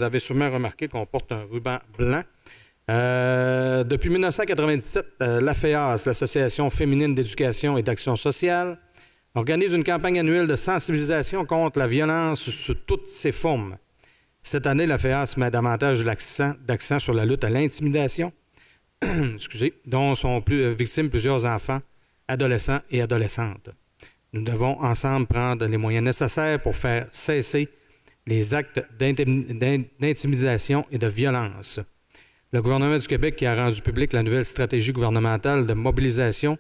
vous avez sûrement remarqué qu'on porte un ruban blanc. Depuis 1997, l'AFEAS, l'Association féminine d'éducation et d'action sociale, organise une campagne annuelle de sensibilisation contre la violence sous toutes ses formes. Cette année, l'AFEAS met davantage d'accent sur la lutte à l'intimidation, dont sont victimes plusieurs enfants, adolescents et adolescentes. Nous devons ensemble prendre les moyens nécessaires pour faire cesser les actes d'intimidation et de violence. Le gouvernement du Québec qui a rendu public la nouvelle stratégie gouvernementale de mobilisation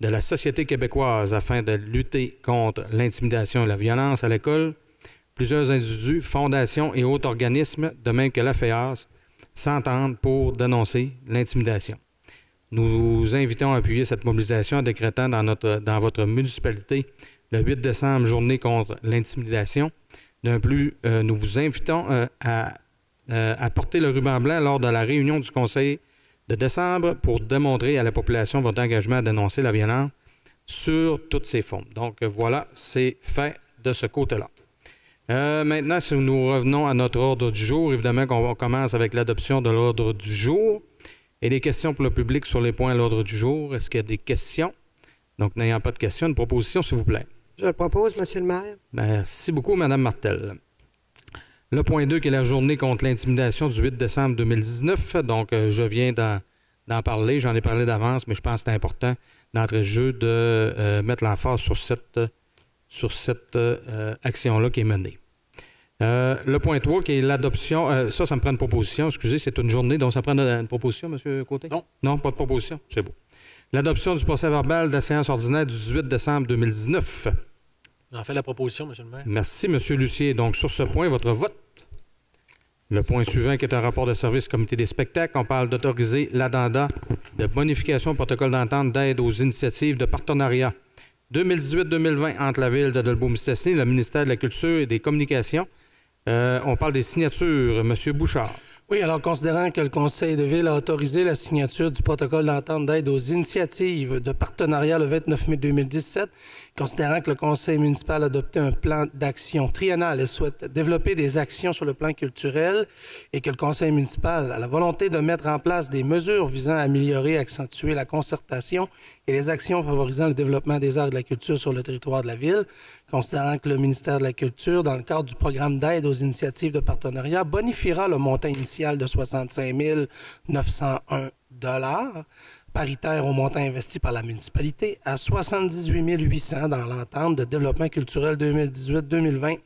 de la société québécoise afin de lutter contre l'intimidation et la violence à l'école, plusieurs individus, fondations et autres organismes, de même que l'AFEAS, s'entendent pour dénoncer l'intimidation. Nous vous invitons à appuyer cette mobilisation en décrétant dans votre municipalité le 8 décembre, journée contre l'intimidation. D'un plus, nous vous invitons à porter le ruban blanc lors de la réunion du Conseil de décembre pour démontrer à la population votre engagement à dénoncer la violence sur toutes ses formes. Donc voilà, c'est fait de ce côté-là. Maintenant, si nous revenons à notre ordre du jour, évidemment qu'on commence avec l'adoption de l'ordre du jour et les questions pour le public sur les points à l'ordre du jour. Est-ce qu'il y a des questions? Donc, n'ayant pas de questions, une proposition, s'il vous plaît. Je le propose, Monsieur le maire. Merci beaucoup, Mme Martel. Le point 2, qui est la journée contre l'intimidation du 8 décembre 2019. Donc, je viens d'en parler. J'en ai parlé d'avance, mais je pense que c'est important d'entrer le jeu de mettre l'emphase sur cette action-là qui est menée. Le point 3, qui est l'adoption... ça me prend une proposition. Excusez, c'est une journée, donc ça prend une proposition, M. Côté? Non. Non, pas de proposition? C'est beau. L'adoption du procès-verbal de la séance ordinaire du 18 décembre 2019. J'en fais la proposition, M. le maire. Merci, M. Lucier. Donc, sur ce point, votre vote. Le point suivant, qui est un rapport de service comité des spectacles, on parle d'autoriser l'addenda de bonification au protocole d'entente d'aide aux initiatives de partenariat 2018-2020 entre la Ville de Dolbeau-Mistassini, le ministère de la Culture et des Communications. On parle des signatures. M. Bouchard. Oui, alors considérant que le Conseil de Ville a autorisé la signature du protocole d'entente d'aide aux initiatives de partenariat le 29 mai 2017, considérant que le Conseil municipal a adopté un plan d'action triennal et souhaite développer des actions sur le plan culturel et que le Conseil municipal a la volonté de mettre en place des mesures visant à améliorer et accentuer la concertation et les actions favorisant le développement des arts et de la culture sur le territoire de la Ville, considérant que le ministère de la Culture, dans le cadre du programme d'aide aux initiatives de partenariat, bonifiera le montant initial de 65 901 $ paritaire au montant investi par la municipalité, à 78 800 dans l'entente de développement culturel 2018-2020.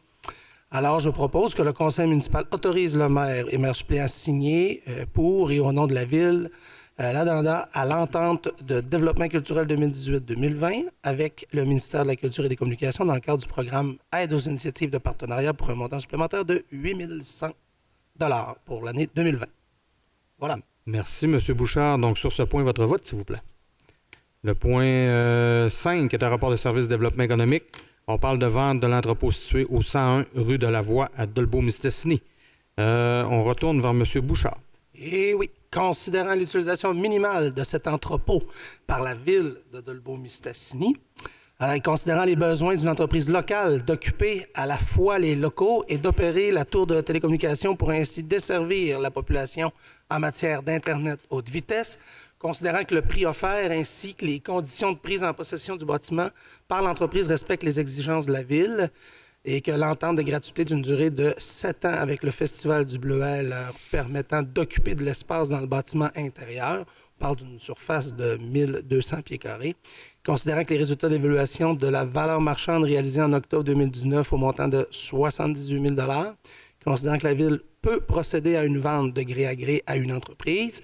Alors, je propose que le conseil municipal autorise le maire et maire suppléant à signer pour et au nom de la Ville l'addenda à l'entente de développement culturel 2018-2020 avec le ministère de la Culture et des Communications dans le cadre du programme Aide aux initiatives de partenariat pour un montant supplémentaire de 8 100 $ pour l'année 2020. Voilà. Merci, M. Bouchard. Donc, sur ce point, votre vote, s'il vous plaît. Le point 5, qui est un rapport de service de développement économique. On parle de vente de l'entrepôt situé au 101 rue de la Voie à Dolbeau-Mistassini. On retourne vers M. Bouchard. Eh oui, considérant l'utilisation minimale de cet entrepôt par la Ville de Dolbeau-Mistassini, considérant les besoins d'une entreprise locale d'occuper à la fois les locaux et d'opérer la tour de télécommunication pour ainsi desservir la population en matière d'Internet haute vitesse, considérant que le prix offert ainsi que les conditions de prise en possession du bâtiment par l'entreprise respectent les exigences de la Ville et que l'entente de gratuité d'une durée de 7 ans avec le Festival du Bleuet leur permettant d'occuper de l'espace dans le bâtiment intérieur, on parle d'une surface de 1200 pieds carrés, considérant que les résultats d'évaluation de la valeur marchande réalisée en octobre 2019 au montant de 78 000 $, considérant que la Ville peut procéder à une vente de gré à gré à une entreprise.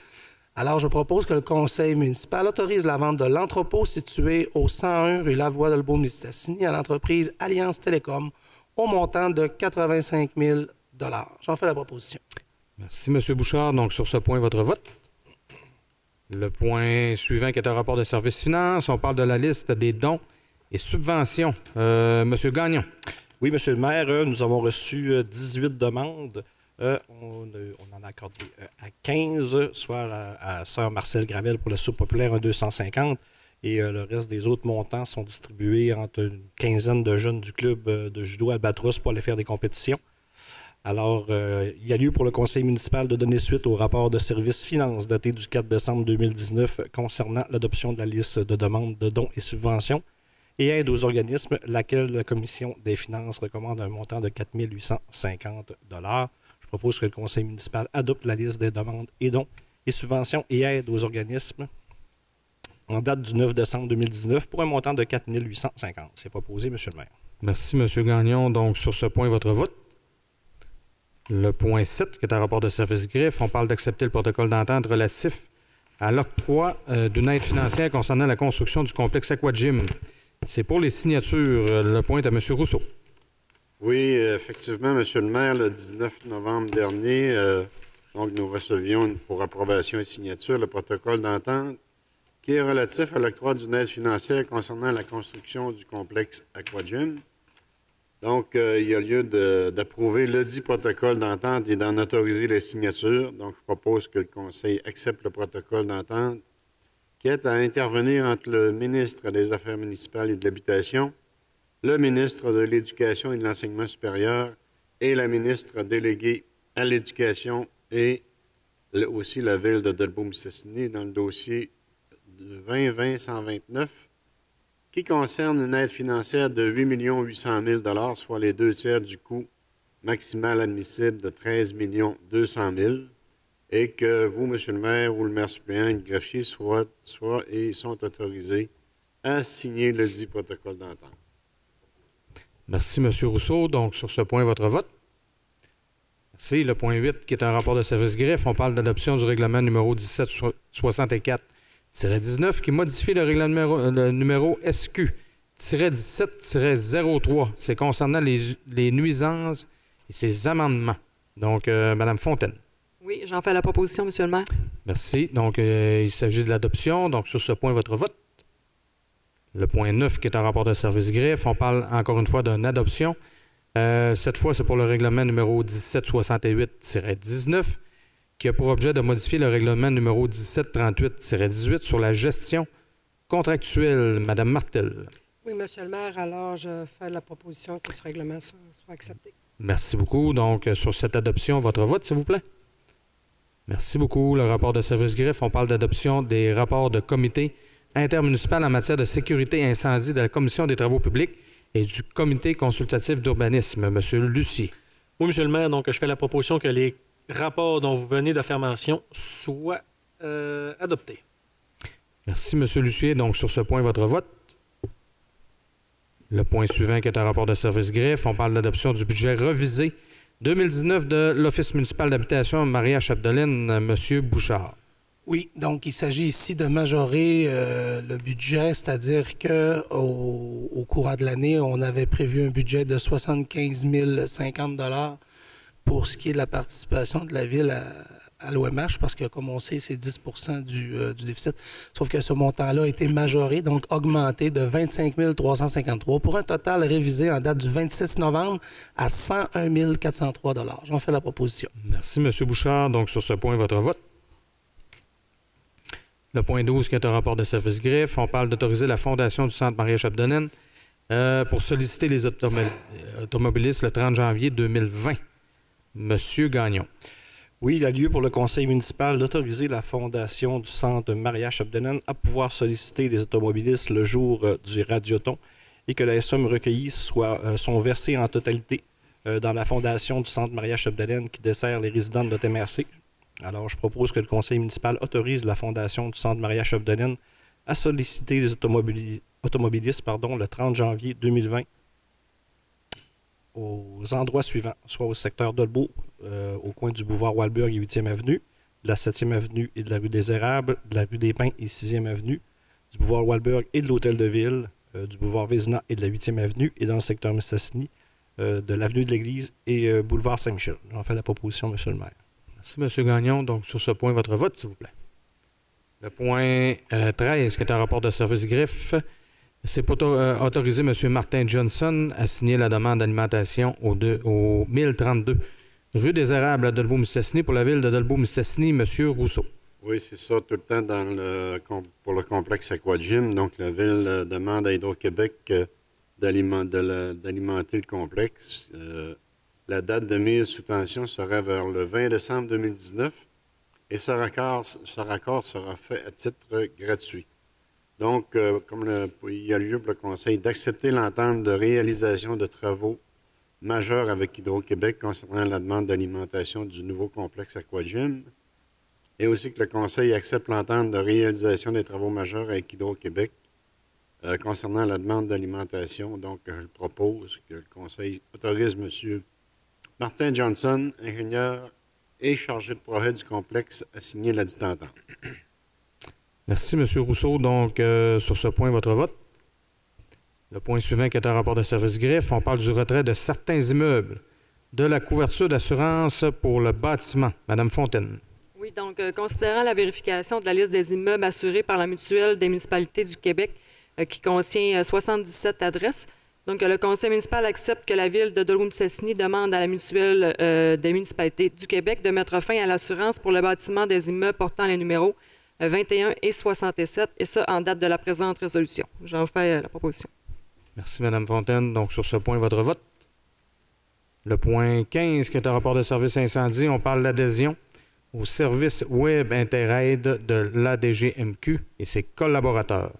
Alors, je propose que le conseil municipal autorise la vente de l'entrepôt situé au 101 rue Lavoie de Dolbeau-Mistassini à l'entreprise Alliance Télécom au montant de 85 000 $. J'en fais la proposition. Merci, M. Bouchard. Donc, sur ce point, votre vote. Le point suivant, qui est un rapport de service finance, on parle de la liste des dons et subventions. M. Gagnon. Oui, M. le maire, nous avons reçu 18 demandes. On en a accordé à 15, soit à Sœur Marcel Gravel pour la soupe populaire, un 250, et le reste des autres montants sont distribués entre une quinzaine de jeunes du club de judo Albatros pour aller faire des compétitions. Alors, il y a lieu pour le conseil municipal de donner suite au rapport de service finances daté du 4 décembre 2019 concernant l'adoption de la liste de demandes de dons et subventions et aide aux organismes, laquelle la commission des finances recommande un montant de 4 850 $. Je propose que le conseil municipal adopte la liste des demandes et dons et subventions et aides aux organismes en date du 9 décembre 2019 pour un montant de 4 850 $. C'est proposé, M. le maire. Merci, M. Gagnon. Donc, sur ce point, votre vote. Le point 7, qui est un rapport de service greffe, on parle d'accepter le protocole d'entente relatif à l'octroi d'une aide financière concernant la construction du complexe Aquagym. C'est pour les signatures. Le point est à M. Rousseau. Oui, effectivement, M. le maire, le 19 novembre dernier, donc nous recevions pour approbation et signature le protocole d'entente qui est relatif à l'octroi d'une aide financière concernant la construction du complexe Aquagym. Donc, il y a lieu d'approuver le dit protocole d'entente et d'en autoriser les signatures. Donc, je propose que le Conseil accepte le protocole d'entente qui est à intervenir entre le ministre des Affaires municipales et de l'Habitation, le ministre de l'Éducation et de l'Enseignement supérieur et la ministre déléguée à l'Éducation et aussi la Ville de Dolbeau-Mistassini dans le dossier de 2020-129 qui concerne une aide financière de 8 800 000 $, soit les 2/3 du coût maximal admissible de 13 200 000 $, et que vous, M. le maire ou le maire suppléant et le greffier soient et sont autorisés à signer le dit protocole d'entente. Merci, M. Rousseau. Donc, sur ce point, votre vote. Merci. Le point 8, qui est un rapport de service greffe, on parle d'adoption du règlement numéro 1764-19 qui modifie le règlement numéro SQ-17-03. C'est concernant les nuisances et ses amendements. Donc, Mme Fontaine. Oui, j'en fais la proposition, M. le maire. Merci. Donc, il s'agit de l'adoption. Donc, sur ce point, votre vote. Le point 9, qui est un rapport de service greffe, on parle encore une fois d'une adoption. Cette fois, c'est pour le règlement numéro 1768-19 qui a pour objet de modifier le règlement numéro 1738-18 sur la gestion contractuelle. Madame Martel. Oui, M. le maire, alors je fais la proposition que ce règlement soit accepté. Merci beaucoup. Donc, sur cette adoption, votre vote, s'il vous plaît. Merci beaucoup. Le rapport de service greffe, on parle d'adoption des rapports de comité intermunicipal en matière de sécurité incendie de la Commission des travaux publics et du comité consultatif d'urbanisme. Monsieur Lucier. Oui, M. le maire, donc je fais la proposition que les rapports dont vous venez de faire mention soient adoptés. Merci, M. Lucier. Donc, sur ce point, votre vote. Le point suivant, qui est un rapport de service greffe, on parle d'adoption du budget revisé 2019 de l'Office municipal d'habitation Maria-Chapdelaine. M. Bouchard. Oui, donc il s'agit ici de majorer le budget, c'est-à-dire qu'au courant de l'année, on avait prévu un budget de 75 050 $ pour ce qui est de la participation de la Ville à l'OMH, parce que, comme on sait, c'est 10 % du déficit. Sauf que ce montant-là a été majoré, donc augmenté de 25 353 pour un total révisé en date du 26 novembre à 101 403 $. J'en fais la proposition. Merci, M. Bouchard. Donc, sur ce point, votre vote. Le point 12, qui est un rapport de service greffe, on parle d'autoriser la Fondation du Centre Maria-Chapdelaine pour solliciter les automobilistes le 30 janvier 2020. Monsieur Gagnon. Oui, il a lieu pour le conseil municipal d'autoriser la Fondation du Centre Maria-Chapdelaine à pouvoir solliciter les automobilistes le jour du radioton et que les sommes recueillies sont versées en totalité dans la Fondation du Centre Maria-Chapdelaine qui dessert les résidents de l'OTMRC. Alors, je propose que le conseil municipal autorise la Fondation du Centre Maria-Chapdelaine à solliciter les automobilistes le 30 janvier 2020 aux endroits suivants, soit au secteur Dolbeau, au coin du boulevard Walburg et 8e avenue, de la 7e avenue et de la rue des Érables, de la rue des Pins et 6e avenue, du boulevard Walburg et de l'Hôtel de Ville, du boulevard Vézina et de la 8e avenue, et dans le secteur Mistassini, de l'avenue de l'Église et boulevard Saint-Michel. J'en fais la proposition, M. le maire. Merci, M. Gagnon. Donc, sur ce point, votre vote, s'il vous plaît. Le point 13, qui est un rapport de service greffe, c'est pour autoriser M. Martin Johnson à signer la demande d'alimentation au 1032 rue des Érables à Dolbeau-Mistassini pour la ville de Dolbeau-Mistassini. M. Rousseau. Oui, c'est ça, tout le temps pour le complexe Aquagym. Donc, la ville demande à Hydro-Québec d'alimenter le complexe. La date de mise sous tension sera vers le 20 décembre 2019 et ce raccord sera fait à titre gratuit. Donc, il y a lieu pour le Conseil d'accepter l'entente de réalisation de travaux majeurs avec Hydro-Québec concernant la demande d'alimentation du nouveau complexe Aquagym, et aussi que le Conseil accepte l'entente de réalisation des travaux majeurs avec Hydro-Québec concernant la demande d'alimentation. Donc, je propose que le Conseil autorise M. Martin Johnson, ingénieur et chargé de projet du complexe, à signer la dite entente. Merci, M. Rousseau. Donc, sur ce point, votre vote. Le point suivant qui est un rapport de service greffe, on parle du retrait de certains immeubles de la couverture d'assurance pour le bâtiment. Madame Fontaine. Oui, donc, considérant la vérification de la liste des immeubles assurés par la Mutuelle des municipalités du Québec, qui contient 77 adresses, donc le Conseil municipal accepte que la Ville de Dolbeau-Mistassini demande à la Mutuelle des municipalités du Québec de mettre fin à l'assurance pour le bâtiment des immeubles portant les numéros 21 et 67, et ça en date de la présente résolution. J'en fais la proposition. Merci, Mme Fontaine. Donc, sur ce point, votre vote. Le point 15, qui est un rapport de service incendie, on parle d'adhésion au service Web Interaide de l'ADGMQ et ses collaborateurs.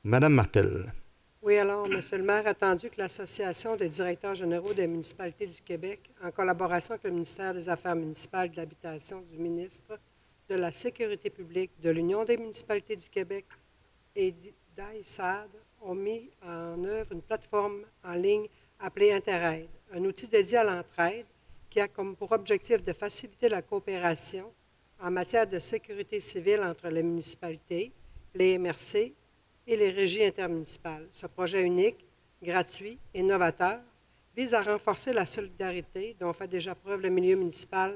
Madame Martel. Oui, alors, M. le maire, attendu que l'Association des directeurs généraux des municipalités du Québec, en collaboration avec le ministère des Affaires municipales et de l'Habitation du ministre de la Sécurité publique, de l'Union des municipalités du Québec et d'AISAD, ont mis en œuvre une plateforme en ligne appelée Interaide, un outil dédié à l'entraide qui a comme pour objectif de faciliter la coopération en matière de sécurité civile entre les municipalités, les MRC et les régies intermunicipales. Ce projet unique, gratuit et novateur vise à renforcer la solidarité dont fait déjà preuve le milieu municipal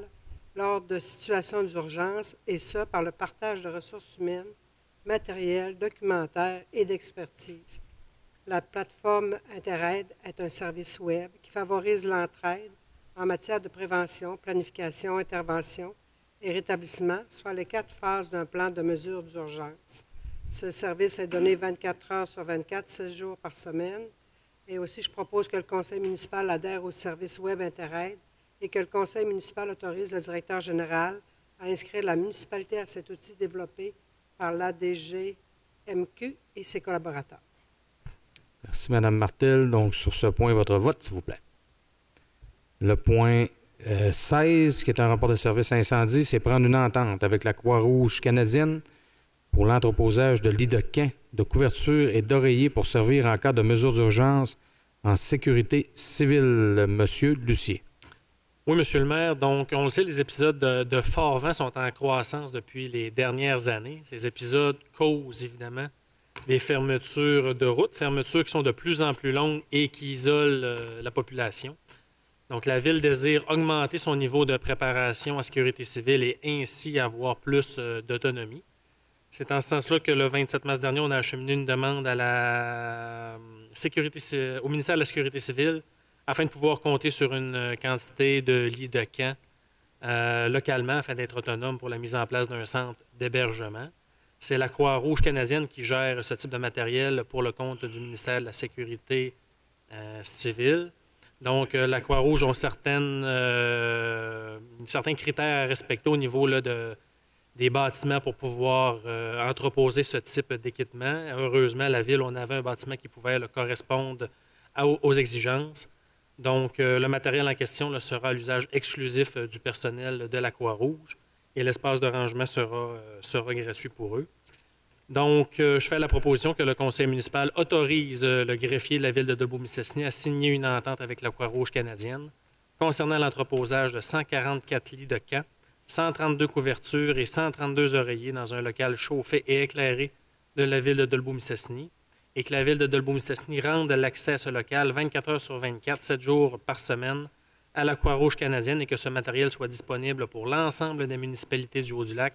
lors de situations d'urgence, et ce, par le partage de ressources humaines, matériel, documentaire et d'expertise. La plateforme Interaide est un service Web qui favorise l'entraide en matière de prévention, planification, intervention et rétablissement, soit les 4 phases d'un plan de mesures d'urgence. Ce service est donné 24 heures sur 24, 16 jours par semaine. Et aussi, je propose que le conseil municipal adhère au service Web Interaide et que le conseil municipal autorise le directeur général à inscrire la municipalité à cet outil développé par l'ADGMQ et ses collaborateurs. Merci, Mme Martel. Donc, sur ce point, votre vote, s'il vous plaît. Le point 16, qui est un rapport de service incendie, c'est prendre une entente avec la Croix-Rouge canadienne pour l'entreposage de lits de camp, de couverture et d'oreillers pour servir en cas de mesures d'urgence en sécurité civile. Monsieur Lucier. Oui, Monsieur le maire. Donc, on le sait, les épisodes de fort vent sont en croissance depuis les dernières années. Ces épisodes causent évidemment des fermetures de routes, fermetures qui sont de plus en plus longues et qui isolent la population. Donc, la Ville désire augmenter son niveau de préparation à sécurité civile et ainsi avoir plus d'autonomie. C'est en ce sens-là que le 27 mars dernier, on a acheminé une demande à au ministère de la Sécurité civile afin de pouvoir compter sur une quantité de lits de camp localement afin d'être autonome pour la mise en place d'un centre d'hébergement. C'est la Croix-Rouge canadienne qui gère ce type de matériel pour le compte du ministère de la Sécurité civile. Donc, la Croix-Rouge a certains critères à respecter au niveau là, des bâtiments pour pouvoir entreposer ce type d'équipement. Heureusement, la Ville, on avait un bâtiment qui pouvait correspondre aux exigences. Donc, le matériel en question là, sera à l'usage exclusif du personnel de la Croix-Rouge et l'espace de rangement sera gratuit pour eux. Donc, je fais la proposition que le conseil municipal autorise le greffier de la Ville de Dolbeau-Mistassini à signer une entente avec la Croix-Rouge canadienne concernant l'entreposage de 144 lits de camp, 132 couvertures et 132 oreillers dans un local chauffé et éclairé de la Ville de Dolbeau-Mistassini, et que la Ville de Dolbeau-Mistassini rende l'accès à ce local 24 heures sur 24, 7 jours par semaine à la Croix-Rouge canadienne et que ce matériel soit disponible pour l'ensemble des municipalités du Haut-du-Lac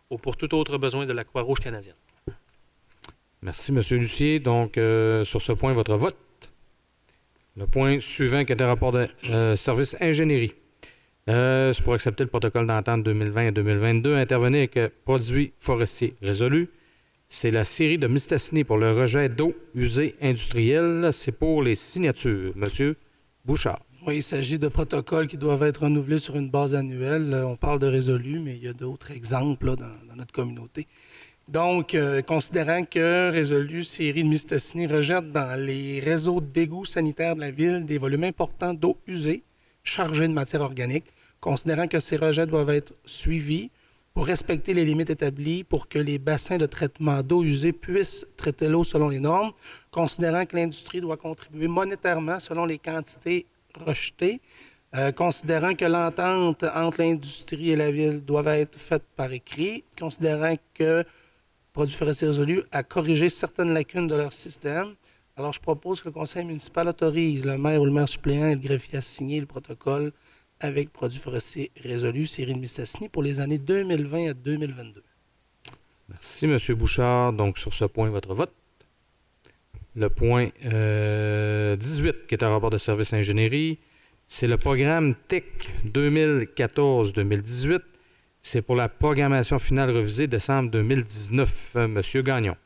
ou pour tout autre besoin de la Croix-Rouge canadienne. Merci, M. Lucier. Donc, sur ce point, votre vote. Le point suivant qui est un rapport de service ingénierie. C'est pour accepter le protocole d'entente 2020 et 2022. Intervenir avec produits forestiers résolus. C'est la série de Mistassini pour le rejet d'eau usée industrielle. C'est pour les signatures. Monsieur Bouchard. Oui, il s'agit de protocoles qui doivent être renouvelés sur une base annuelle. On parle de résolu, mais il y a d'autres exemples là, dans notre communauté. Donc, considérant que Résolu, Série de Mistassini rejette dans les réseaux d'égouts sanitaires de la ville des volumes importants d'eau usée chargée de matière organique, considérant que ces rejets doivent être suivis pour respecter les limites établies pour que les bassins de traitement d'eau usée puissent traiter l'eau selon les normes, considérant que l'industrie doit contribuer monétairement selon les quantités rejetées, considérant que l'entente entre l'industrie et la ville doit être faite par écrit, considérant que Produits forestiers résolus à corriger certaines lacunes de leur système. Alors, je propose que le conseil municipal autorise le maire ou le maire suppléant et le greffier à signer le protocole avec Produits forestiers résolus, série de Mistassini, pour les années 2020 à 2022. Merci, M. Bouchard. Donc, sur ce point, votre vote. Le point 18, qui est un rapport de service ingénierie, c'est le programme TEC 2014-2018. C'est pour la programmation finale révisée décembre 2019. Monsieur Gagnon.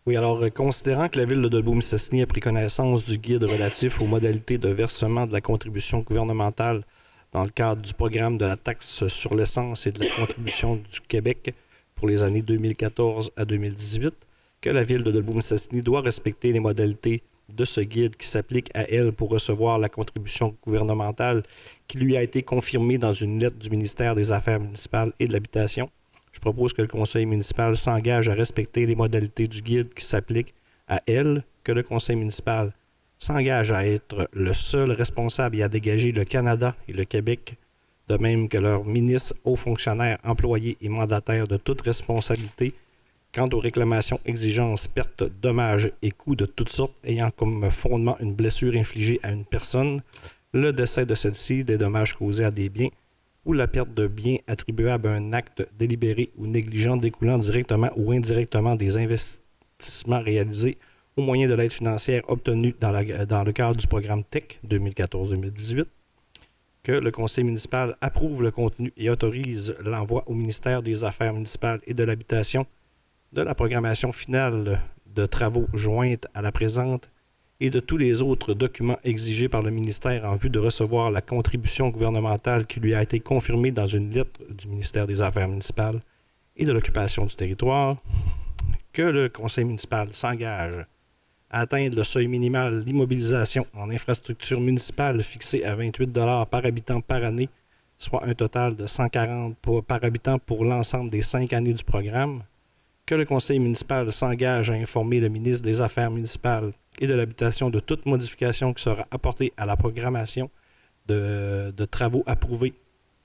Oui, alors, considérant que la Ville de Dolbeau-Mistassini a pris connaissance du guide relatif aux modalités de versement de la contribution gouvernementale dans le cadre du programme de la taxe sur l'essence et de la contribution du Québec pour les années 2014 à 2018, que la Ville de Dolbeau-Mistassini doit respecter les modalités de ce guide qui s'applique à elle pour recevoir la contribution gouvernementale qui lui a été confirmée dans une lettre du ministère des Affaires municipales et de l'Habitation. Je propose que le conseil municipal s'engage à respecter les modalités du guide qui s'applique à elle, que le conseil municipal s'engage à être le seul responsable et à dégager le Canada et le Québec, de même que leurs ministres, hauts fonctionnaires, employés et mandataires de toute responsabilité quant aux réclamations, exigences, pertes, dommages et coûts de toutes sortes ayant comme fondement une blessure infligée à une personne, le décès de celle-ci, des dommages causés à des biens ou la perte de biens attribuables à un acte délibéré ou négligent découlant directement ou indirectement des investissements réalisés au moyen de l'aide financière obtenue dans le cadre du programme TEC 2014-2018, que le conseil municipal approuve le contenu et autorise l'envoi au ministère des Affaires municipales et de l'Habitation de la programmation finale de travaux jointe à la présente et de tous les autres documents exigés par le ministère en vue de recevoir la contribution gouvernementale qui lui a été confirmée dans une lettre du ministère des Affaires municipales et de l'occupation du territoire, que le conseil municipal s'engage à atteindre le seuil minimal d'immobilisation en infrastructure municipale fixé à 28 $ par habitant par année, soit un total de 140 par habitant pour l'ensemble des 5 années du programme, que le conseil municipal s'engage à informer le ministre des Affaires municipales et de l'Habitation de toute modification qui sera apportée à la programmation de travaux approuvés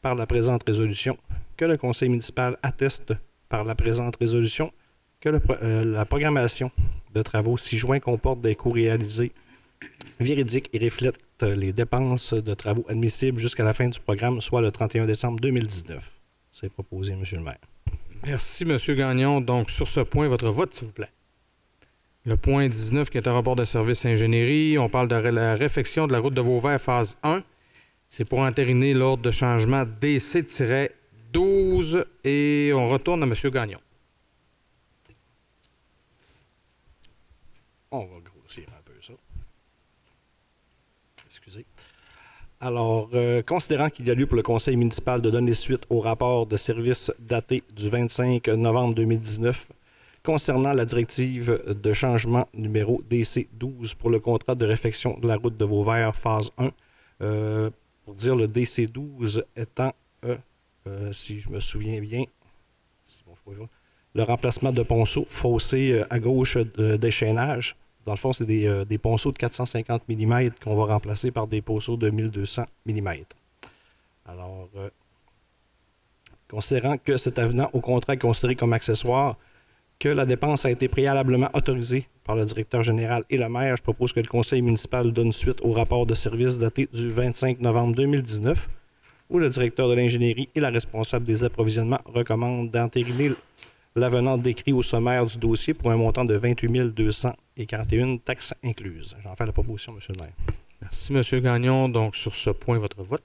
par la présente résolution, que le conseil municipal atteste par la présente résolution que la programmation de travaux ci-joint comporte des coûts réalisés véridiques et reflète les dépenses de travaux admissibles jusqu'à la fin du programme, soit le 31 décembre 2019. C'est proposé, M. le maire. Merci, M. Gagnon. Donc, sur ce point, votre vote, s'il vous plaît. Le point 19, qui est un rapport de service ingénierie, on parle de la réfection de la route de Vauvert, phase 1. C'est pour entériner l'ordre de changement DC-12 et on retourne à M. Gagnon. On va grossir un peu ça. Excusez. Alors, considérant qu'il y a lieu pour le conseil municipal de donner suite au rapport de service daté du 25 novembre 2019 concernant la directive de changement numéro DC-12 pour le contrat de réfection de la route de Vauvert, phase 1, pour dire le DC-12 étant, si je me souviens bien, le remplacement de ponceaux fossés à gauche d'échaînage. Dans le fond, c'est des ponceaux de 450 mm qu'on va remplacer par des ponceaux de 1200 mm. Alors, considérant que cet avenant au contrat est considéré comme accessoire, que la dépense a été préalablement autorisée par le directeur général et le maire, je propose que le conseil municipal donne suite au rapport de service daté du 25 novembre 2019, où le directeur de l'ingénierie et la responsable des approvisionnements recommandent d'entériner l'avenant décrit au sommaire du dossier pour un montant de 28 241 taxes incluses. J'en fais la proposition, M. le maire. Merci, M. Gagnon. Donc, sur ce point, votre vote.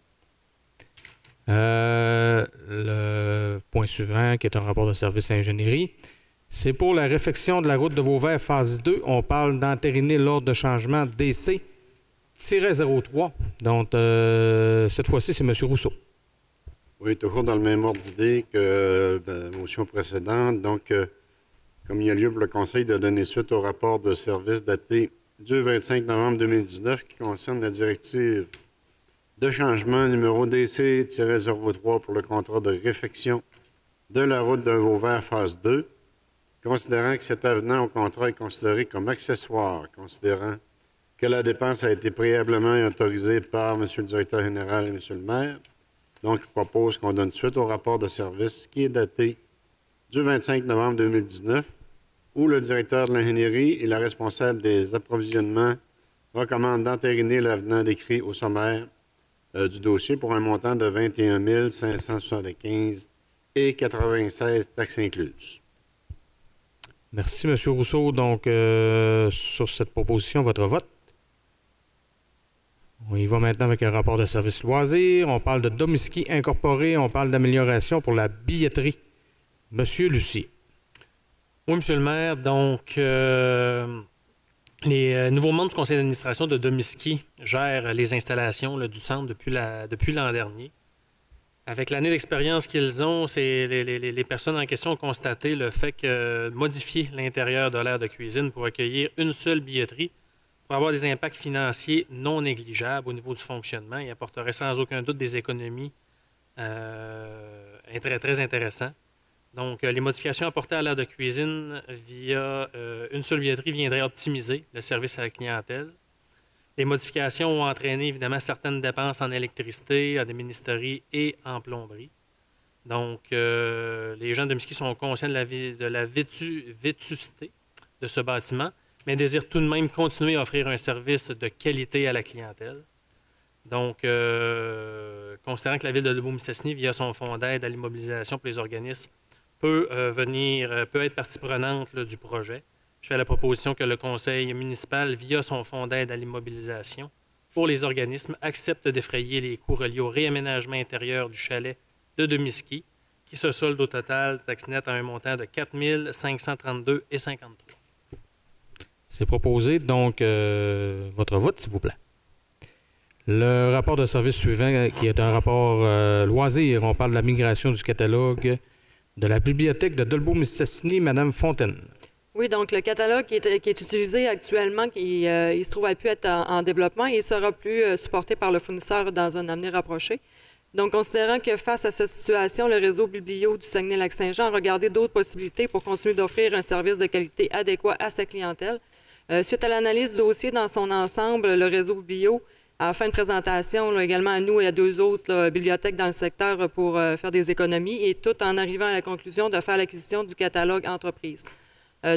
Le point suivant, qui est un rapport de service ingénierie, c'est pour la réfection de la route de Vauvert, phase 2. On parle d'entériner l'ordre de changement DC 03. Donc, cette fois-ci, c'est M. Rousseau. Oui, toujours dans le même ordre d'idée que la motion précédente. Donc, comme il y a lieu pour le Conseil de donner suite au rapport de service daté du 25 novembre 2019 qui concerne la directive de changement numéro DC-03 pour le contrat de réfection de la route de Vauvert phase 2, considérant que cet avenant au contrat est considéré comme accessoire, considérant que la dépense a été préalablement autorisée par M. le directeur général et M. le maire. Donc, je propose qu'on donne suite au rapport de service qui est daté du 25 novembre 2019, où le directeur de l'ingénierie et la responsable des approvisionnements recommandent d'entériner l'avenant décrit au sommaire du dossier pour un montant de 21 575 et 96 taxes incluses. Merci, M. Rousseau. Donc, sur cette proposition, votre vote. On y va maintenant avec un rapport de service loisirs. On parle de Domiski Incorporé. On parle d'amélioration pour la billetterie. Monsieur Lucie. Oui, M. le maire. Donc, les nouveaux membres du conseil d'administration de Domiski gèrent les installations du centre depuis l'an dernier. Avec l'année d'expérience qu'ils ont, les personnes en question ont constaté le fait que modifier l'intérieur de l'aire de cuisine pour accueillir une seule billetterie pour avoir des impacts financiers non négligeables au niveau du fonctionnement et apporterait sans aucun doute des économies très, très intéressantes. Donc, les modifications apportées à l'aire de cuisine via une seule billetterie viendraient optimiser le service à la clientèle. Les modifications ont entraîné évidemment certaines dépenses en électricité, en ébénisterie et en plomberie. Donc, les gens de Domiski sont conscients de la vétusté de ce bâtiment, mais désirent tout de même continuer à offrir un service de qualité à la clientèle. Donc, considérant que la Ville de Debout-Mistassini, via son fonds d'aide à l'immobilisation pour les organismes, peut être partie prenante du projet, je fais la proposition que le conseil municipal, via son fonds d'aide à l'immobilisation pour les organismes, accepte d'effrayer les coûts reliés au réaménagement intérieur du chalet de Domiski, qui se solde au total, taxe nette, à un montant de 4 532,53 $. C'est proposé. Donc, votre vote, s'il vous plaît. Le rapport de service suivant, qui est un rapport loisir, on parle de la migration du catalogue de la bibliothèque de Dolbeau-Mistassini, Mme Fontaine. Oui, donc le catalogue qui est utilisé actuellement, il se trouve à pu être en développement et il sera plus supporté par le fournisseur dans un avenir rapproché. Donc, considérant que face à cette situation, le réseau Biblio du Saguenay-Lac-Saint-Jean a regardé d'autres possibilités pour continuer d'offrir un service de qualité adéquat à sa clientèle. Suite à l'analyse du dossier dans son ensemble, le réseau Biblio a fait une présentation là, également à nous et à deux autres bibliothèques dans le secteur pour faire des économies et tout en arrivant à la conclusion de faire l'acquisition du catalogue entreprise.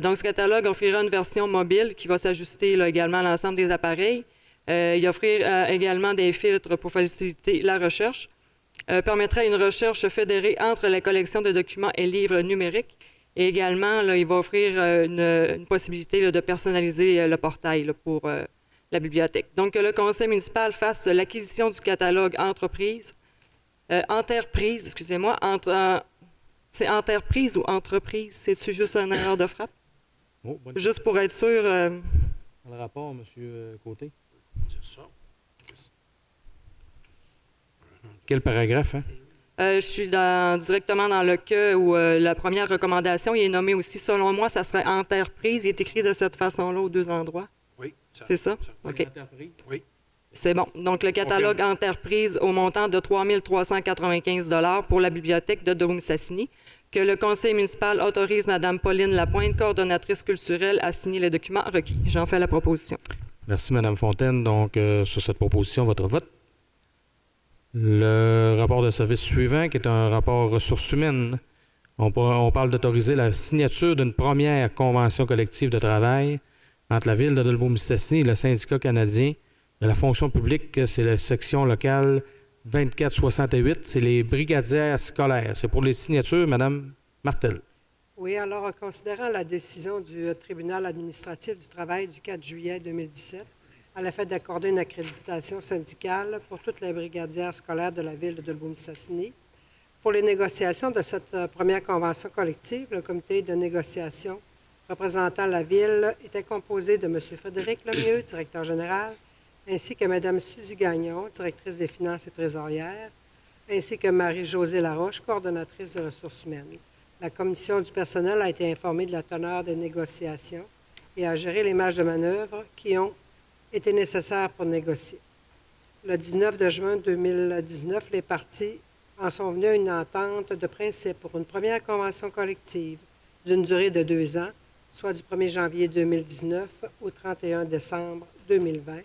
Donc, ce catalogue offrira une version mobile qui va s'ajuster également à l'ensemble des appareils. Il offrira également des filtres pour faciliter la recherche. Permettra une recherche fédérée entre la collection de documents et livres numériques. Et également, là, il va offrir une possibilité de personnaliser le portail pour la bibliothèque. Donc, que le conseil municipal fasse l'acquisition du catalogue entreprise, excusez-moi, c'est Enterprise ou entreprise? C'est juste une erreur de frappe? Oh, juste pour être sûr. Dans le rapport, M. Côté. C'est ça. Quel paragraphe, hein? Je suis directement dans le cas où la première recommandation il est nommé aussi, selon moi, ça serait Enterprise. Il est écrit de cette façon-là aux deux endroits. Oui. C'est ça? OK. Oui. C'est bon. Donc, le catalogue Enterprise au montant de 3 395 $ pour la bibliothèque de Debout-Mistassini, que le conseil municipal autorise Mme Pauline Lapointe, coordonnatrice culturelle, à signer les documents requis. J'en fais la proposition. Merci, Mme Fontaine. Donc, sur cette proposition, votre vote. Le rapport de service suivant, qui est un rapport ressources humaines. On parle d'autoriser la signature d'une première convention collective de travail entre la Ville de Debout-Mistassini et le syndicat canadien de la fonction publique. C'est la section locale 2468. C'est les brigadières scolaires. C'est pour les signatures, Mme Martel. Oui, alors, en considérant la décision du tribunal administratif du travail du 4 juillet 2017, à la fait d'accorder une accréditation syndicale pour toutes les brigadières scolaires de la Ville de Debout-Mistassini, pour les négociations de cette première convention collective, le comité de négociation représentant la Ville était composé de M. Frédéric Lemieux, directeur général, ainsi que Mme Suzy Gagnon, directrice des finances et trésorière, ainsi que Marie-Josée Laroche, coordonnatrice des ressources humaines. La commission du personnel a été informée de la teneur des négociations et a géré les marges de manœuvre qui ont été nécessaires pour négocier. Le 19 de juin 2019, les parties en sont venues à une entente de principe pour une première convention collective d'une durée de 2 ans, soit du 1er janvier 2019 au 31 décembre 2020.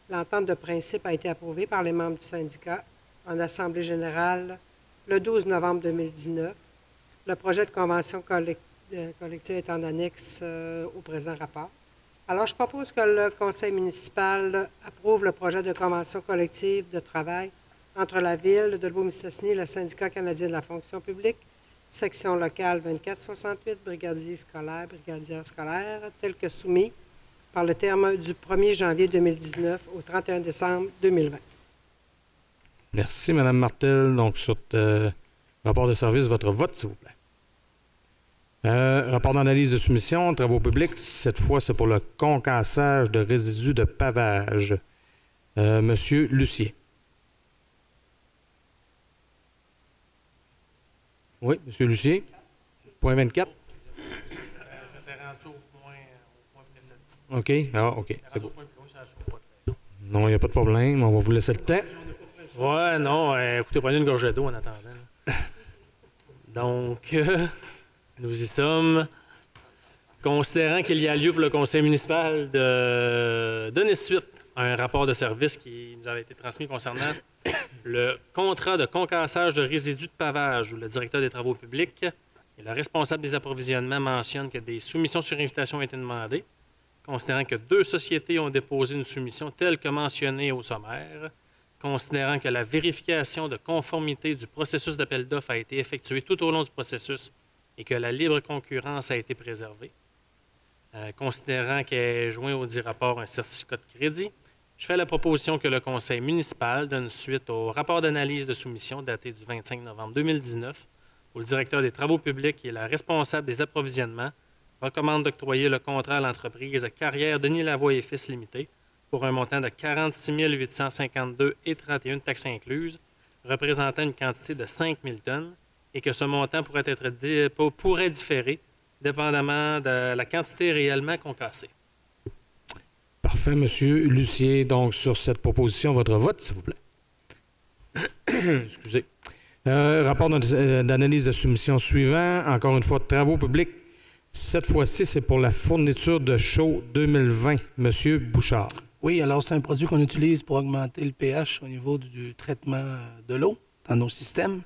L'entente de principe a été approuvée par les membres du syndicat en Assemblée générale le 12 novembre 2019. Le projet de convention collective est en annexe au présent rapport. Alors, je propose que le conseil municipal approuve le projet de convention collective de travail entre la Ville de Lebourg-Mistassini et le syndicat canadien de la fonction publique, section locale 2468, brigadier scolaire, brigadière scolaire, tel que soumis par le terme du 1er janvier 2019 au 31 décembre 2020. Merci, Mme Martel. Donc, sur le rapport de service, votre vote, s'il vous plaît. Rapport d'analyse de soumission, travaux publics. Cette fois, c'est pour le concassage de résidus de pavage. Monsieur Lucier. Oui, Monsieur Lucier. Point 24. OK. Ah, OK. C'est bon. Non, il n'y a pas de problème. On va vous laisser le temps. Ouais, non. Écoutez, prenez une gorgée d'eau en attendant. Donc, nous y sommes. Considérant qu'il y a lieu pour le conseil municipal de donner suite à un rapport de service qui nous avait été transmis concernant le contrat de concassage de résidus de pavage, où le directeur des travaux publics et le responsable des approvisionnements mentionnent que des soumissions sur invitation ont été demandées, considérant que 2 sociétés ont déposé une soumission telle que mentionnée au sommaire, considérant que la vérification de conformité du processus d'appel d'offres a été effectuée tout au long du processus et que la libre concurrence a été préservée, considérant qu'est joint au dit rapport un certificat de crédit, je fais la proposition que le conseil municipal donne suite au rapport d'analyse de soumission daté du 25 novembre 2019 où le directeur des travaux publics et la responsable des approvisionnements recommandent d'octroyer le contrat à l'entreprise Carrière Denis Lavoie et Fils Limité pour un montant de 46 852,31 de taxes incluses, représentant une quantité de 5 000 tonnes, et que ce montant pourrait différer dépendamment de la quantité réellement concassée. Parfait, Monsieur Lucier. Donc, sur cette proposition, votre vote, s'il vous plaît. Excusez. Rapport d'analyse de soumission suivant. Encore une fois, travaux publics. Cette fois-ci, c'est pour la fourniture de chaux 2020. Monsieur Bouchard. Oui, alors c'est un produit qu'on utilise pour augmenter le pH au niveau du traitement de l'eau dans nos systèmes.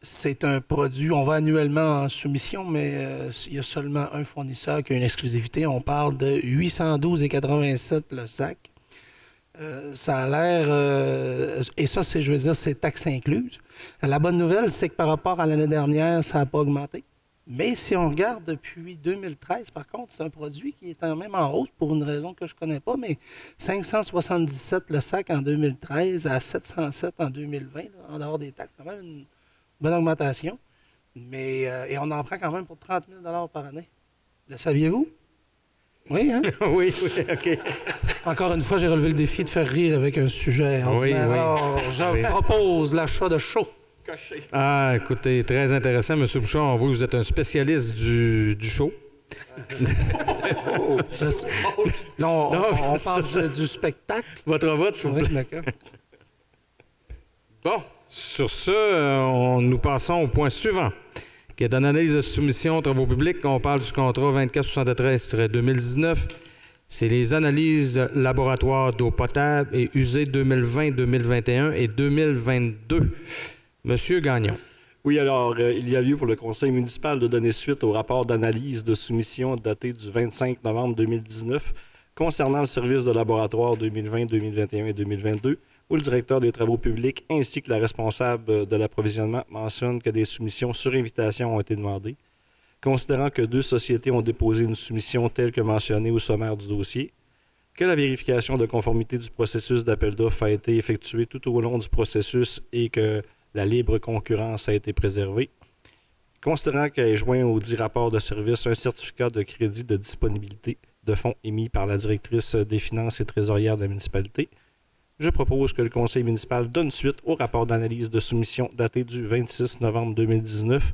C'est un produit, on va annuellement en soumission, mais il y a seulement un fournisseur qui a une exclusivité. On parle de 812,87 le sac. Ça a l'air... et ça, je veux dire, c'est taxes incluses. La bonne nouvelle, c'est que par rapport à l'année dernière, ça n'a pas augmenté. Mais si on regarde depuis 2013, par contre, c'est un produit qui est quand même en hausse pour une raison que je ne connais pas, mais 577 le sac en 2013 à 707 en 2020, là, en dehors des taxes, quand même une bonne augmentation. Mais, et on en prend quand même pour 30 000 par année. Le saviez-vous? Oui, hein? Oui, OK. Encore une fois, j'ai relevé le défi de faire rire avec un sujet ordinaire. Oui. Alors, je propose l'achat de chaux. Ah, écoutez, très intéressant, M. Bouchard. Vous êtes un spécialiste du show. Là, on parle du spectacle. Votre vote, s'il vous plaît. Oui, d'accord. Bon, sur ce, nous passons au point suivant, qui est une analyse de soumission aux travaux publics. On parle du contrat 2473-2019. C'est les analyses laboratoires d'eau potable et usée 2020, 2021 et 2022. Monsieur Gagnon. Oui, alors, il y a lieu pour le conseil municipal de donner suite au rapport d'analyse de soumission daté du 25 novembre 2019 concernant le service de laboratoire 2020, 2021 et 2022, où le directeur des travaux publics ainsi que la responsable de l'approvisionnement mentionnent que des soumissions sur invitation ont été demandées, considérant que 2 sociétés ont déposé une soumission telle que mentionnée au sommaire du dossier, que la vérification de conformité du processus d'appel d'offres a été effectuée tout au long du processus et que la libre concurrence a été préservée, considérant qu'est joint au dit rapport de service un certificat de crédit de disponibilité de fonds émis par la directrice des finances et trésorière de la municipalité. Je propose que le conseil municipal donne suite au rapport d'analyse de soumission daté du 26 novembre 2019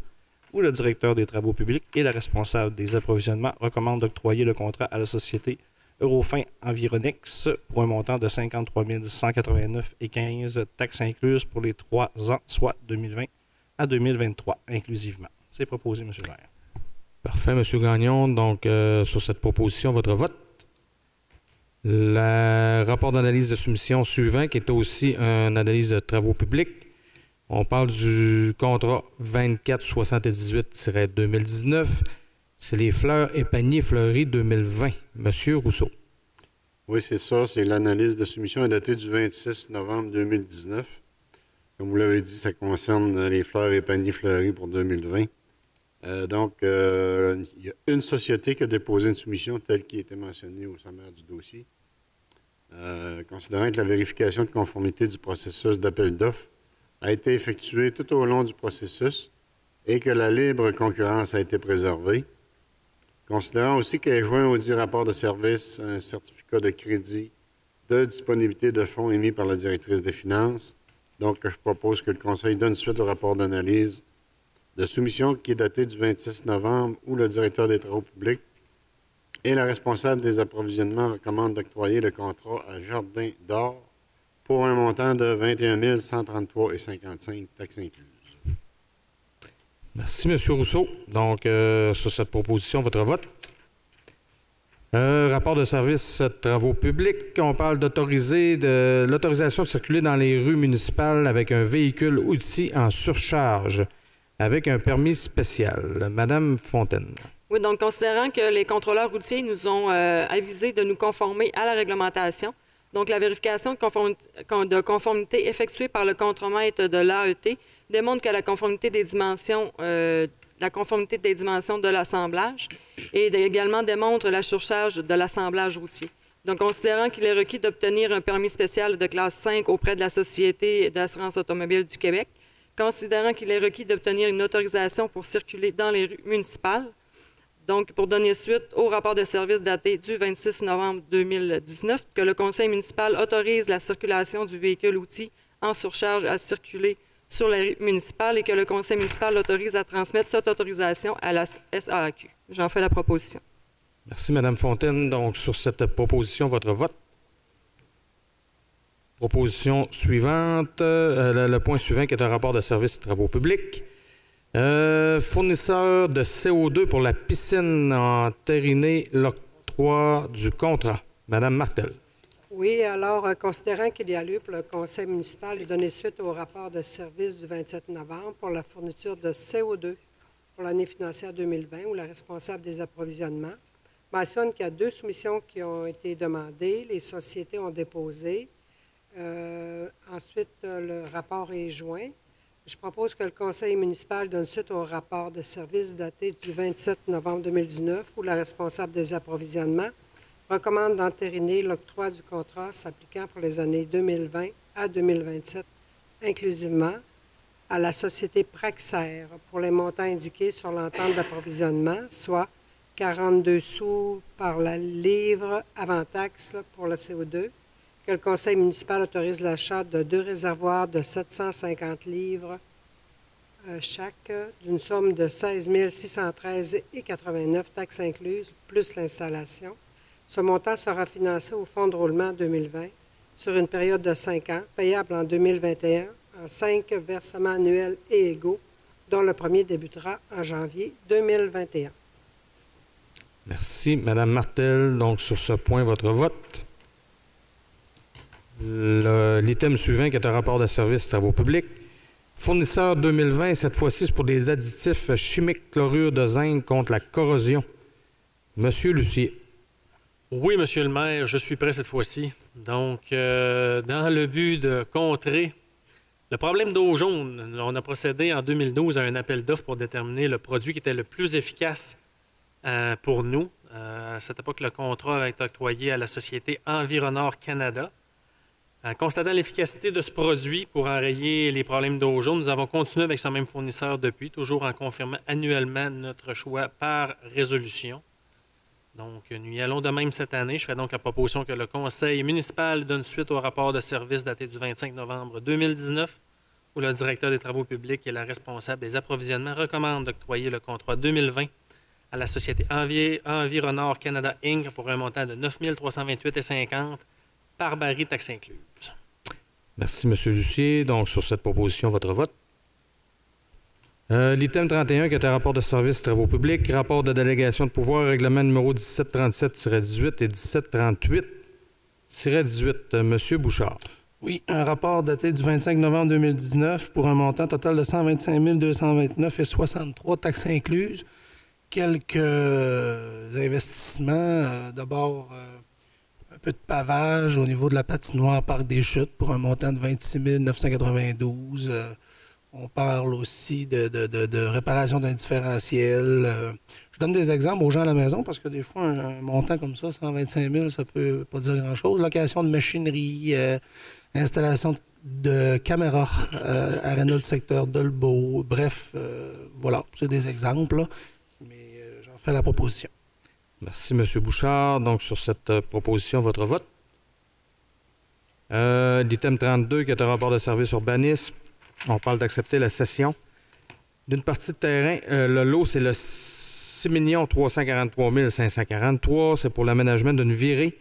où le directeur des travaux publics et la responsable des approvisionnements recommandent d'octroyer le contrat à la société Eurofin Environex pour un montant de 53 189,15 taxes incluses pour les 3 ans, soit 2020 à 2023 inclusivement. C'est proposé, M. le maire. Parfait, M. Gagnon. Donc, sur cette proposition, votre vote. Le rapport d'analyse de soumission suivant, qui est aussi une analyse de travaux publics. On parle du contrat 2478-2019. C'est les fleurs et paniers fleuris 2020. Monsieur Rousseau. Oui, c'est ça. C'est l'analyse de soumission est datée du 26 novembre 2019. Comme vous l'avez dit, ça concerne les fleurs et paniers fleuris pour 2020. Donc, il y a une société qui a déposé une soumission telle qu'il était mentionné au sommaire du dossier. Considérant que la vérification de conformité du processus d'appel d'offres a été effectuée tout au long du processus et que la libre concurrence a été préservée. Considérant aussi qu'elle est joint au dit rapport de service un certificat de crédit de disponibilité de fonds émis par la directrice des finances. Donc, je propose que le Conseil donne suite au rapport d'analyse de soumission qui est daté du 26 novembre où le directeur des travaux publics et la responsable des approvisionnements recommandent d'octroyer le contrat à Jardin d'Or pour un montant de 21 133,55 taxes incluses. Merci, M. Rousseau. Donc, sur cette proposition, votre vote. Rapport de service travaux publics. On parle d'autoriser l'autorisation de circuler dans les rues municipales avec un véhicule outil en surcharge avec un permis spécial. Madame Fontaine. Oui, donc considérant que les contrôleurs routiers nous ont avisé de nous conformer à la réglementation, donc la vérification de conformité effectuée par le contremaître de l'AET démontre que la conformité des dimensions de l'assemblage et également démontre la surcharge de l'assemblage routier. Donc, considérant qu'il est requis d'obtenir un permis spécial de classe 5 auprès de la Société d'assurance automobile du Québec, considérant qu'il est requis d'obtenir une autorisation pour circuler dans les rues municipales, donc pour donner suite au rapport de service daté du 26 novembre 2019, que le conseil municipal autorise la circulation du véhicule outil en surcharge à circuler sur la rue municipale et que le conseil municipal autorise à transmettre cette autorisation à la SAAQ. J'en fais la proposition. Merci, Mme Fontaine. Donc, sur cette proposition, votre vote. Proposition suivante, le point suivant qui est un rapport de service de travaux publics. Fournisseur de CO2 pour la piscine a entériné l'octroi du contrat. Madame Martel. Oui, alors, considérant qu'il y a lieu pour le conseil municipal de donner suite au rapport de service du 27 novembre pour la fourniture de CO2 pour l'année financière 2020, où la responsable des approvisionnements mentionne qu'il y a 2 soumissions qui ont été demandées. Les sociétés ont déposé. Ensuite, le rapport est joint. Je propose que le conseil municipal donne suite au rapport de service daté du 27 novembre 2019, où la responsable des approvisionnements recommande d'entériner l'octroi du contrat s'appliquant pour les années 2020 à 2027, inclusivement, à la société Praxair pour les montants indiqués sur l'entente d'approvisionnement, soit 42 sous par la livre avant taxe pour le CO2, que le conseil municipal autorise l'achat de 2 réservoirs de 750 livres chaque, d'une somme de 16 613,89 taxes incluses, plus l'installation. Ce montant sera financé au fonds de roulement 2020 sur une période de 5 ans, payable en 2021 en 5 versements annuels et égaux, dont le premier débutera en janvier 2021. Merci, Madame Martel. Donc, sur ce point, votre vote. L'item suivant qui est un rapport de service travaux publics. Fournisseur 2020, cette fois-ci, c'est pour des additifs chimiques chlorure de zinc contre la corrosion. Monsieur Lucier. Oui, Monsieur le maire, je suis prêt cette fois-ci. Donc, dans le but de contrer le problème d'eau jaune, on a procédé en 2012 à un appel d'offres pour déterminer le produit qui était le plus efficace pour nous. À cette époque, le contrat avait été octroyé à la société Environor Canada. Constatant l'efficacité de ce produit pour enrayer les problèmes d'eau jaune, nous avons continué avec ce même fournisseur depuis, toujours en confirmant annuellement notre choix par résolution. Donc, nous y allons de même cette année. Je fais donc la proposition que le conseil municipal donne suite au rapport de service daté du 25 novembre 2019, où le directeur des travaux publics et la responsable des approvisionnements recommande d'octroyer le contrat 2020 à la société Environor Canada Inc. pour un montant de 9 328,50 par baril, taxes incluses. Merci, M. Lucier. Donc, sur cette proposition, votre vote. L'item 31, qui est un rapport de service travaux publics, rapport de délégation de pouvoir, règlement numéro 1737-18 et 1738-18. Monsieur Bouchard. Oui, un rapport daté du 25 novembre 2019 pour un montant total de 125 229,63 taxes incluses. Quelques investissements. D'abord, un peu de pavage au niveau de la patinoire Parc des Chutes pour un montant de 26 992. On parle aussi de réparation d'un différentiel. Je donne des exemples aux gens à la maison parce que des fois, un montant comme ça, 125 000, ça peut pas dire grand-chose. Location de machinerie, installation de caméras, aréna du secteur Dolbeau. Bref, voilà, c'est des exemples, là, mais j'en fais la proposition. Merci, M. Bouchard. Donc, sur cette proposition, votre vote. L'item 32, qui est un rapport de service urbanisme. On parle d'accepter la cession d'une partie de terrain. Le lot, c'est le 6 343 543. C'est pour l'aménagement d'une virée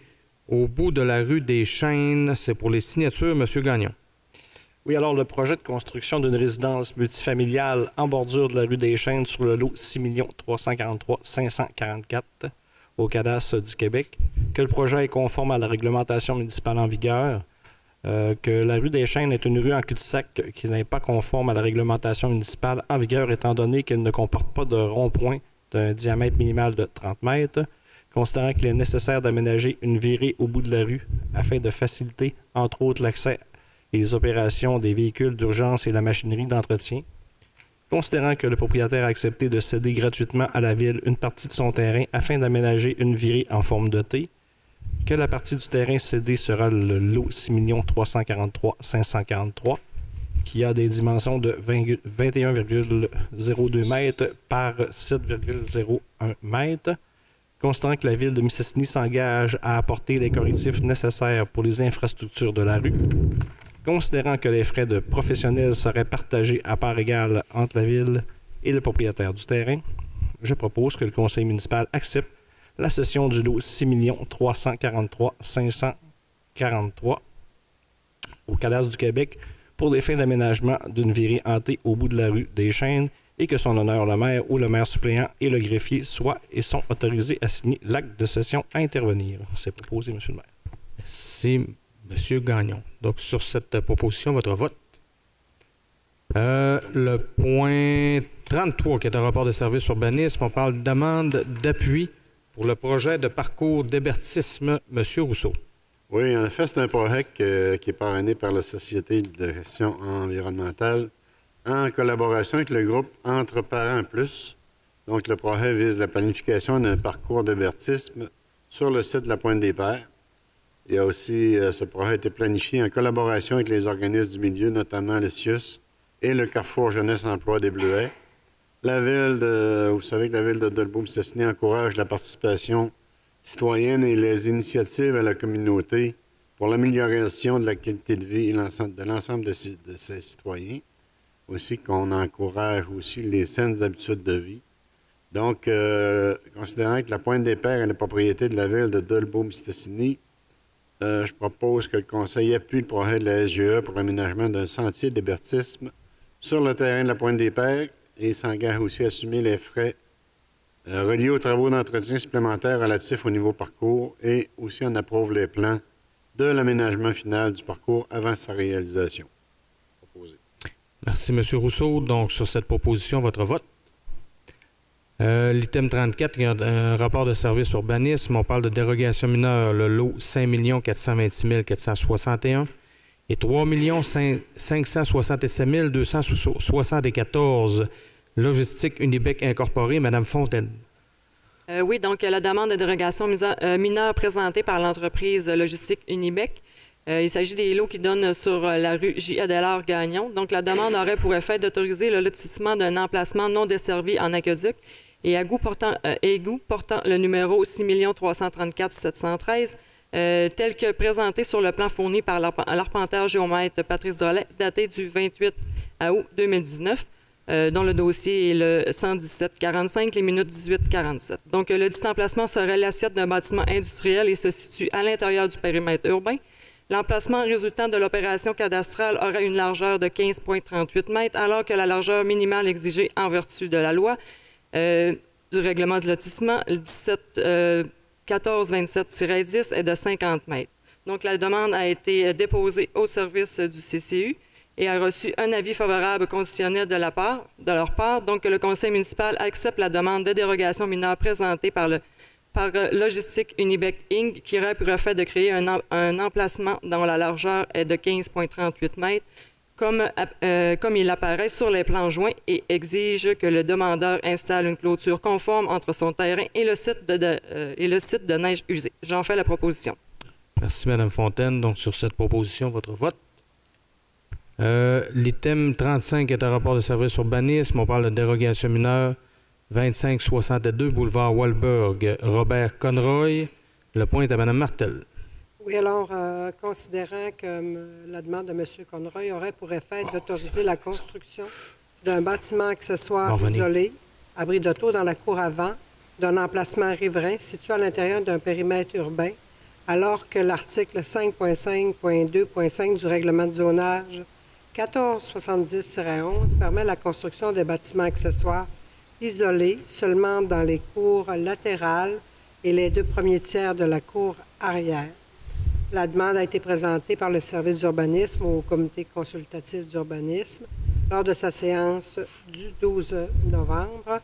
au bout de la rue des Chênes. C'est pour les signatures. M. Gagnon. Oui, alors le projet de construction d'une résidence multifamiliale en bordure de la rue des Chênes sur le lot 6 343 544 au cadastre du Québec, que le projet est conforme à la réglementation municipale en vigueur, que la rue des Chênes est une rue en cul-de-sac qui n'est pas conforme à la réglementation municipale en vigueur étant donné qu'elle ne comporte pas de rond-point d'un diamètre minimal de 30 mètres, considérant qu'il est nécessaire d'aménager une virée au bout de la rue afin de faciliter, entre autres, l'accès et les opérations des véhicules d'urgence et la machinerie d'entretien, considérant que le propriétaire a accepté de céder gratuitement à la Ville une partie de son terrain afin d'aménager une virée en forme de T, que la partie du terrain cédée sera le lot 6 343 543, qui a des dimensions de 21,02 mètres par 7,01 mètres, considérant que la Ville de Mistassini s'engage à apporter les correctifs nécessaires pour les infrastructures de la rue, considérant que les frais de professionnels seraient partagés à part égale entre la Ville et le propriétaire du terrain, je propose que le conseil municipal accepte la cession du lot 6 343 543 au cadastre du Québec pour des fins d'aménagement d'une virée hantée au bout de la rue des Chênes et que son honneur le maire ou le maire suppléant et le greffier soient et sont autorisés à signer l'acte de cession à intervenir. C'est proposé, M. le maire. Merci, M. Gagnon. Donc, sur cette proposition, votre vote. Le point 33, qui est un rapport de service urbanisme, on parle de demande d'appui pour le projet de parcours d'hébertisme. M. Rousseau. Oui, en effet, c'est un projet qui est parrainé par la Société de gestion environnementale en collaboration avec le groupe Entre Parents Plus. Donc, le projet vise la planification d'un parcours d'hébertisme sur le site de la Pointe-des-Pères. Il y a aussi, ce projet a été planifié en collaboration avec les organismes du milieu, notamment le CIUS et le Carrefour Jeunesse Emploi des Bleuets. La ville vous savez que la ville de Dolbeau-Mistassini encourage la participation citoyenne et les initiatives à la communauté pour l'amélioration de la qualité de vie de l'ensemble de ses citoyens. Aussi qu'on encourage aussi les saines habitudes de vie. Donc, considérant que la Pointe-des-Pères est la propriété de la ville de Dolbeau-Mistassini, je propose que le Conseil appuie le projet de la SGE pour l'aménagement d'un sentier d'hébertisme sur le terrain de la Pointe-des-Pères et s'engage aussi à assumer les frais reliés aux travaux d'entretien supplémentaires relatifs au niveau parcours et aussi on approuve les plans de l'aménagement final du parcours avant sa réalisation. Proposé. Merci, M. Rousseau. Donc, sur cette proposition, votre vote. L'item 34, il y a un rapport de service urbanisme. On parle de dérogation mineure, le lot 5 426 461 et 3 567 274. Logistique Unibec Incorporée, Mme Fontaine. Oui, donc la demande de dérogation mineure présentée par l'entreprise Logistique Unibec. Il s'agit des lots qui donnent sur la rue J. Adélard-Gagnon. Donc, la demande aurait pour effet d'autoriser le lotissement d'un emplacement non desservi en aqueduc et égouts portant le numéro 6 334 713, tel que présenté sur le plan fourni par l'arpenteur géomètre Patrice Drolet, daté du 28 août 2019, dont le dossier est le 117-45, les minutes 18-47. Donc, le dit emplacement serait l'assiette d'un bâtiment industriel et se situe à l'intérieur du périmètre urbain. L'emplacement résultant de l'opération cadastrale aurait une largeur de 15,38 mètres, alors que la largeur minimale exigée en vertu de la loi du règlement du lotissement, le 1427-10, est de 50 mètres. Donc, la demande a été déposée au service du CCU et a reçu un avis favorable conditionnel de leur part. Donc, le conseil municipal accepte la demande de dérogation mineure présentée par Logistique Unibec Inc., qui aurait pour effet de créer un emplacement dont la largeur est de 15,38 mètres, comme il apparaît sur les plans joints, et exige que le demandeur installe une clôture conforme entre son terrain et le site de neige usée. J'en fais la proposition. Merci, Mme Fontaine. Donc, sur cette proposition, votre vote. L'item 35 est un rapport de service urbanisme. On parle de dérogation mineure 2562 boulevard Walberg. Robert Conroy. Le point est à Mme Martel. Oui, alors, considérant que la demande de M. Conroy aurait pour effet d'autoriser la construction d'un bâtiment accessoire isolé, abri d'auto dans la cour avant, d'un emplacement riverain situé à l'intérieur d'un périmètre urbain, alors que l'article 5.5.2.5 du règlement de zonage 1470-11 permet la construction de bâtiments accessoires isolés seulement dans les cours latérales et les 2 premiers tiers de la cour arrière. La demande a été présentée par le service d'urbanisme au comité consultatif d'urbanisme lors de sa séance du 12 novembre.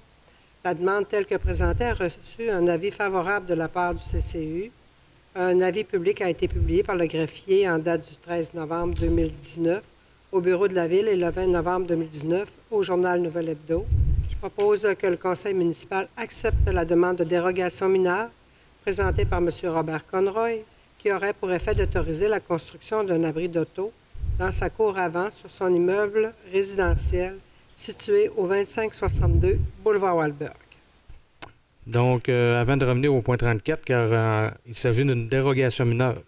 La demande telle que présentée a reçu un avis favorable de la part du CCU. Un avis public a été publié par le greffier en date du 13 novembre 2019 au bureau de la Ville et le 20 novembre 2019 au journal Nouvel Hebdo. Je propose que le conseil municipal accepte la demande de dérogation mineure présentée par M. Robert Conroy, qui aurait pour effet d'autoriser la construction d'un abri d'auto dans sa cour avant sur son immeuble résidentiel situé au 2562 boulevard Walberg. Donc, avant de revenir au point 34, car il s'agit d'une dérogation mineure.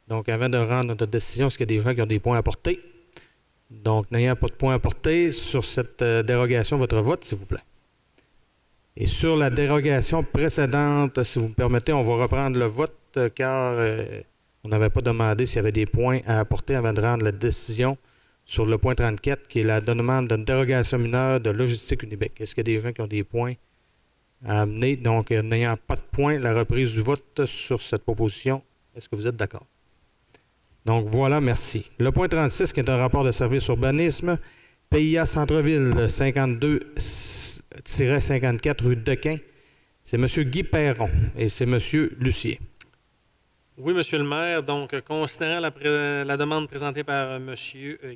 Donc, avant de rendre notre décision, est-ce qu'il y a des gens qui ont des points à porter? Donc, n'ayant pas de points à porter sur cette dérogation, votre vote, s'il vous plaît. Et sur la dérogation précédente, si vous me permettez, on va reprendre le vote, car on n'avait pas demandé s'il y avait des points à apporter avant de rendre la décision sur le point 34, qui est la demande d'une dérogation mineure de Logistique Unibec. Est-ce qu'il y a des gens qui ont des points à amener? Donc, n'ayant pas de points, la reprise du vote sur cette proposition, est-ce que vous êtes d'accord? Donc, voilà, merci. Le point 36, qui est un rapport de service urbanisme, PIA Centre-Ville, 52-54 rue Dequin. C'est M. Guy Perron et c'est M. Lucier. Oui, Monsieur le maire. Donc, considérant la demande présentée par M.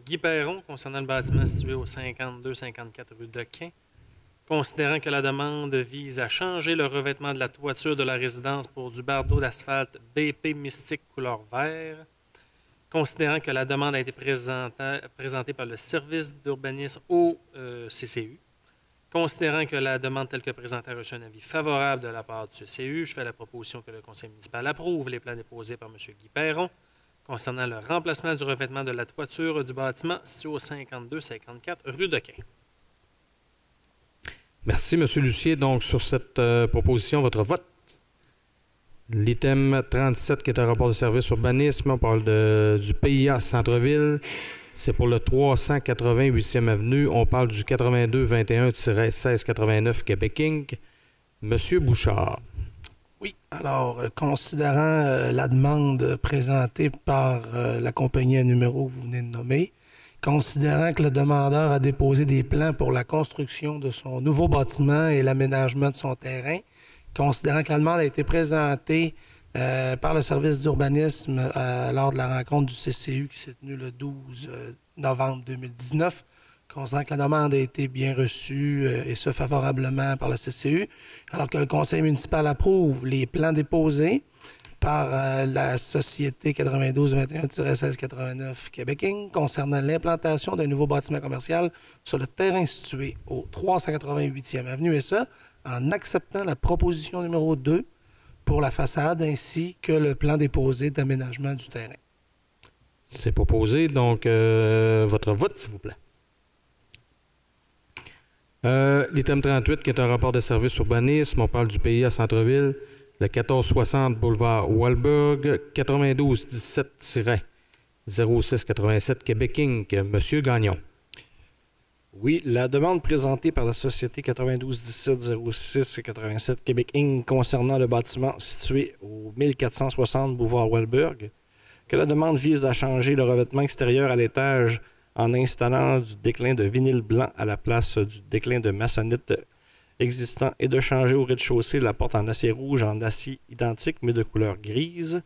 Guy Perron concernant le bâtiment situé au 52-54 rue Dequin, considérant que la demande vise à changer le revêtement de la toiture de la résidence pour du bardeau d'asphalte BP Mystique couleur vert, considérant que la demande a été présentée par le service d'urbanisme au CCU, considérant que la demande telle que présentée a reçu un avis favorable de la part du CCU, je fais la proposition que le conseil municipal approuve les plans déposés par M. Guy Perron concernant le remplacement du revêtement de la toiture du bâtiment situé au 52-54 rue Dequin. Merci, M. Lucier. Donc, sur cette proposition, votre vote. L'item 37, qui est un rapport de service urbanisme, on parle du PIA Centre-Ville. C'est pour le 388e Avenue. On parle du 8221-1689 Québec Inc. Monsieur Bouchard. Oui, alors, considérant la demande présentée par la compagnie à numéro que vous venez de nommer, considérant que le demandeur a déposé des plans pour la construction de son nouveau bâtiment et l'aménagement de son terrain, considérant que la demande a été présentée par le service d'urbanisme lors de la rencontre du CCU qui s'est tenue le 12 novembre 2019, considérant que la demande a été bien reçue et ce favorablement par le CCU, alors que le conseil municipal approuve les plans déposés, par la Société 9221-1689 Québec Inc. concernant l'implantation d'un nouveau bâtiment commercial sur le terrain situé au 388e Avenue, et ce, en acceptant la proposition numéro 2 pour la façade ainsi que le plan déposé d'aménagement du terrain. C'est proposé. Donc, votre vote, s'il vous plaît. L'item 38, qui est un rapport de service urbanisme. On parle du pays à Centre-Ville. Le 1460 boulevard Walberg, 9217-0687 Québec Inc. Monsieur Gagnon. Oui, la demande présentée par la Société 9217-0687 Québec Inc. concernant le bâtiment situé au 1460 boulevard Walberg, que la demande vise à changer le revêtement extérieur à l'étage en installant du déclin de vinyle blanc à la place du déclin de maçonnite existant et de changer au rez-de-chaussée la porte en acier rouge en acier identique mais de couleur grise.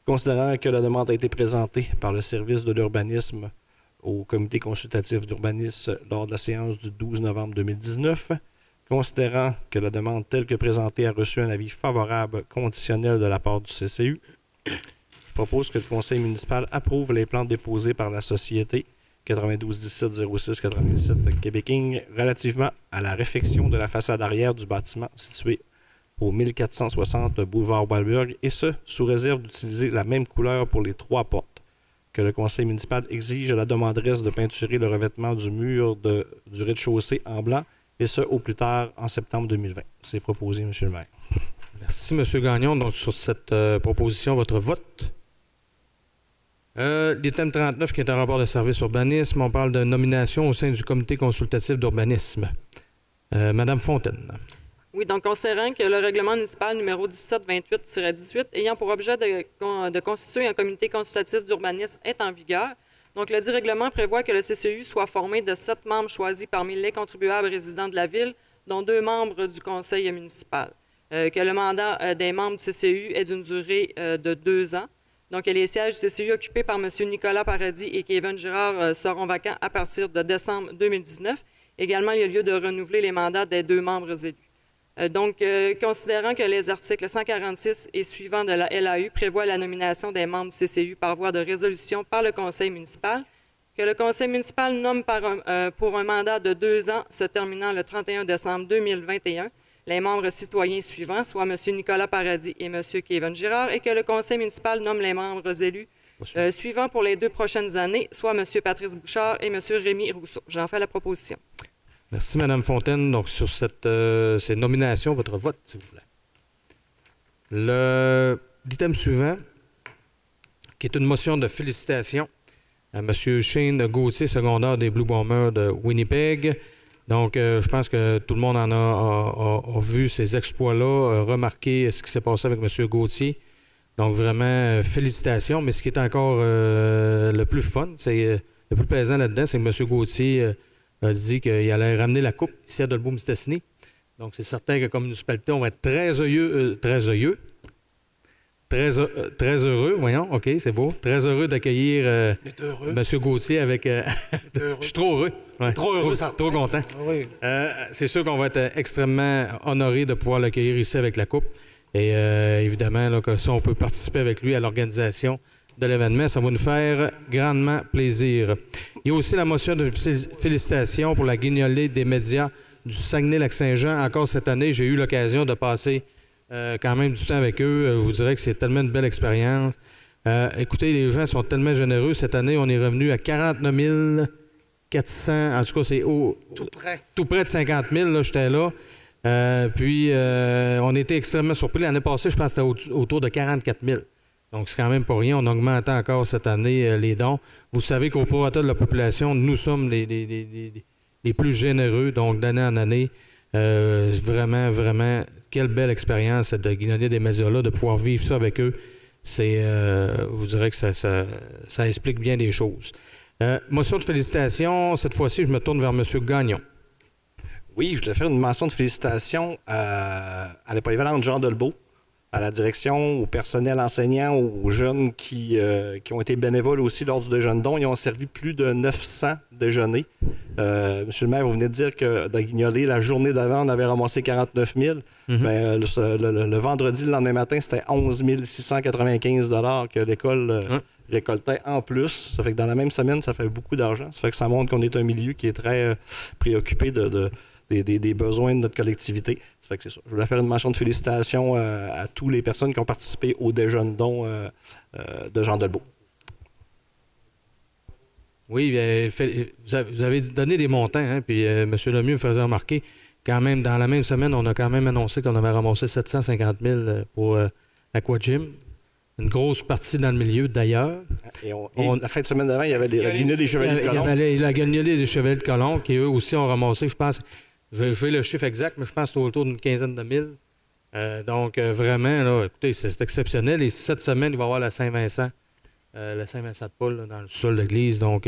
Considérant que la demande a été présentée par le service de l'urbanisme au comité consultatif d'urbanisme lors de la séance du 12 novembre 2019, considérant que la demande telle que présentée a reçu un avis favorable conditionnel de la part du CCU, je propose que le conseil municipal approuve les plans déposés par la société 9217-0687 Québec Inc. relativement à la réfection de la façade arrière du bâtiment situé au 1460 boulevard Walberg, et ce, sous réserve d'utiliser la même couleur pour les 3 portes. Que le conseil municipal exige à la demanderesse de peinturer le revêtement du mur du rez-de-chaussée en blanc, et ce, au plus tard en septembre 2020. C'est proposé, M. le maire. Merci, M. Gagnon. Donc, sur cette proposition, votre vote. L'item 39, qui est un rapport de service urbanisme, on parle de nomination au sein du comité consultatif d'urbanisme. Madame Fontaine. Oui, donc considérant que le règlement municipal numéro 1728-18, ayant pour objet de constituer un comité consultatif d'urbanisme, est en vigueur. Donc, le dit règlement prévoit que le CCU soit formé de 7 membres choisis parmi les contribuables résidents de la Ville, dont 2 membres du conseil municipal. Que le mandat des membres du CCU est d'une durée de 2 ans. Donc, les sièges du CCU occupés par M. Nicolas Paradis et Kevin Girard seront vacants à partir de décembre 2019. Également, il y a lieu de renouveler les mandats des 2 membres élus. Donc, considérant que les articles 146 et suivants de la LAU prévoient la nomination des membres du CCU par voie de résolution par le conseil municipal, que le conseil municipal nomme pour un mandat de 2 ans se terminant le 31 décembre 2021 les membres citoyens suivants, soit M. Nicolas Paradis et M. Kevin Girard, et que le conseil municipal nomme les membres élus suivants pour les 2 prochaines années, soit M. Patrice Bouchard et M. Rémi Rousseau. J'en fais la proposition. Merci, Mme Fontaine. Donc, sur ces nominations, votre vote, s'il vous plaît. L'item suivant, qui est une motion de félicitations à M. Shane Gauthier, secondaire des Blue Bombers de Winnipeg. Donc, je pense que tout le monde a vu ces exploits-là, remarqué ce qui s'est passé avec M. Gauthier. Donc, vraiment, félicitations. Mais ce qui est encore le plus fun, le plus plaisant là-dedans, c'est que M. Gauthier a dit qu'il allait ramener la coupe ici à Dolbeau-Mistassini. Donc, c'est certain que comme municipalité, on va être très heureux, voyons, OK, c'est beau. Très heureux d'accueillir M. Gauthier avec... Je suis trop heureux. Ouais, trop heureux, trop content. Oui. C'est sûr qu'on va être extrêmement honoré de pouvoir l'accueillir ici avec la coupe. Et évidemment, là, que si on peut participer avec lui à l'organisation de l'événement, ça va nous faire grandement plaisir. Il y a aussi la motion de félicitations pour la guignolée des médias du Saguenay-Lac-Saint-Jean. Encore cette année, j'ai eu l'occasion de passer quand même du temps avec eux. Je vous dirais que c'est tellement une belle expérience. Écoutez, les gens sont tellement généreux. Cette année, on est revenu à 49 400. En tout cas, c'est tout près de 50 000. Là, j'étais là. Puis, on était extrêmement surpris. L'année passée, je pense que c'était autour de 44 000. Donc, c'est quand même pas rien. On augmente encore cette année les dons. Vous savez qu'au prorata de la population, nous sommes les plus généreux. Donc, d'année en année, vraiment, vraiment, quelle belle expérience de guignolier des médias-là, de pouvoir vivre ça avec eux. Je vous dirais que ça explique bien des choses. Motion de félicitations. Cette fois-ci, je me tourne vers M. Gagnon. Oui, je voulais faire une mention de félicitations à la polyvalente Jean Dolbeau, à la direction, au personnel enseignant, aux jeunes qui ont été bénévoles aussi lors du déjeuner don. Ils ont servi plus de 900 déjeuners. Monsieur le maire, vous venez de dire que dans Guignolé, la journée d'avant, on avait ramassé 49 000. Mais le vendredi, le lendemain matin, c'était 11 695 $ que l'école récoltait en plus. Ça fait que dans la même semaine, ça fait beaucoup d'argent. Ça fait que ça montre qu'on est un milieu qui est très préoccupé des besoins de notre collectivité. Ça fait que c'est ça. Je voulais faire une mention de félicitations à toutes les personnes qui ont participé au déjeuner don de Jean Delbault. Oui, vous avez donné des montants, hein, puis M. Lemieux me faisait remarquer, quand même, dans la même semaine, on a quand même annoncé qu'on avait ramassé 750 000 pour Aquagym. Une grosse partie dans le milieu, d'ailleurs. Et la fin de semaine d'avant, il y avait la Guignolée des Chevaliers de Colomb. Il y avait la Guignolée des Chevaliers de Colomb, qui eux aussi ont ramassé, je pense, j'ai le chiffre exact, mais je pense que c'est autour d'une quinzaine de mille. Donc, vraiment, là, écoutez, c'est exceptionnel. Et cette semaine, il va y avoir la Saint-Vincent de Paul, là, dans le sol de l'église. Donc,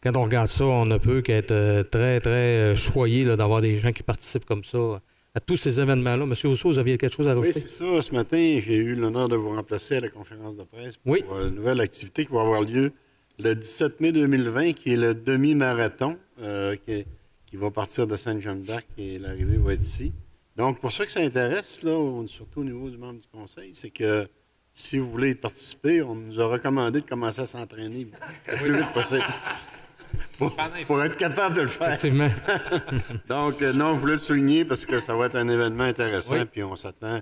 quand on regarde ça, on ne peut qu'être très, très choyé là, d'avoir des gens qui participent comme ça à tous ces événements-là. Monsieur Rousseau, vous aviez quelque chose à rajouter? Oui, c'est ça. Ce matin, j'ai eu l'honneur de vous remplacer à la conférence de presse pour une nouvelle activité qui va avoir lieu le 17 mai 2020, qui est le demi-marathon qui va partir de Sainte-Jeanne-d'Arc et l'arrivée va être ici. Donc, pour ceux que ça intéresse, là, surtout au niveau du membre du conseil, c'est que si vous voulez y participer, on nous a recommandé de commencer à s'entraîner le plus vite possible. Pour être capable de le faire. Effectivement. Donc, non, je voulais le souligner parce que ça va être un événement intéressant. Oui. Puis on s'attend.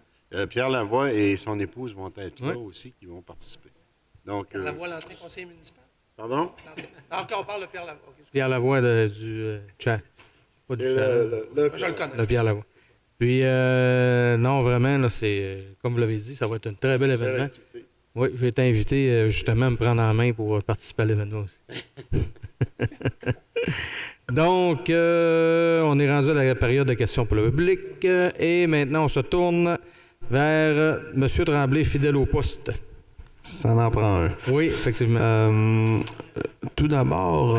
Pierre Lavoie et son épouse vont être là aussi, qui vont participer. Donc, Pierre Lavoie, l'ancien conseiller municipal. Pardon? On parle de Pierre Lavoie. Okay. Pierre Lavoie du chat. Pas du chat. Je le connais. De Pierre Lavoie. Puis, non, vraiment, là, c'est, comme vous l'avez dit, ça va être un très bel événement. Oui, j'ai été invité justement à me prendre en main pour participer à l'événement aussi. Donc, on est rendu à la période de questions pour le public. Et maintenant, on se tourne vers M. Tremblay, fidèle au poste. Ça en prend un. Oui, effectivement. Tout d'abord,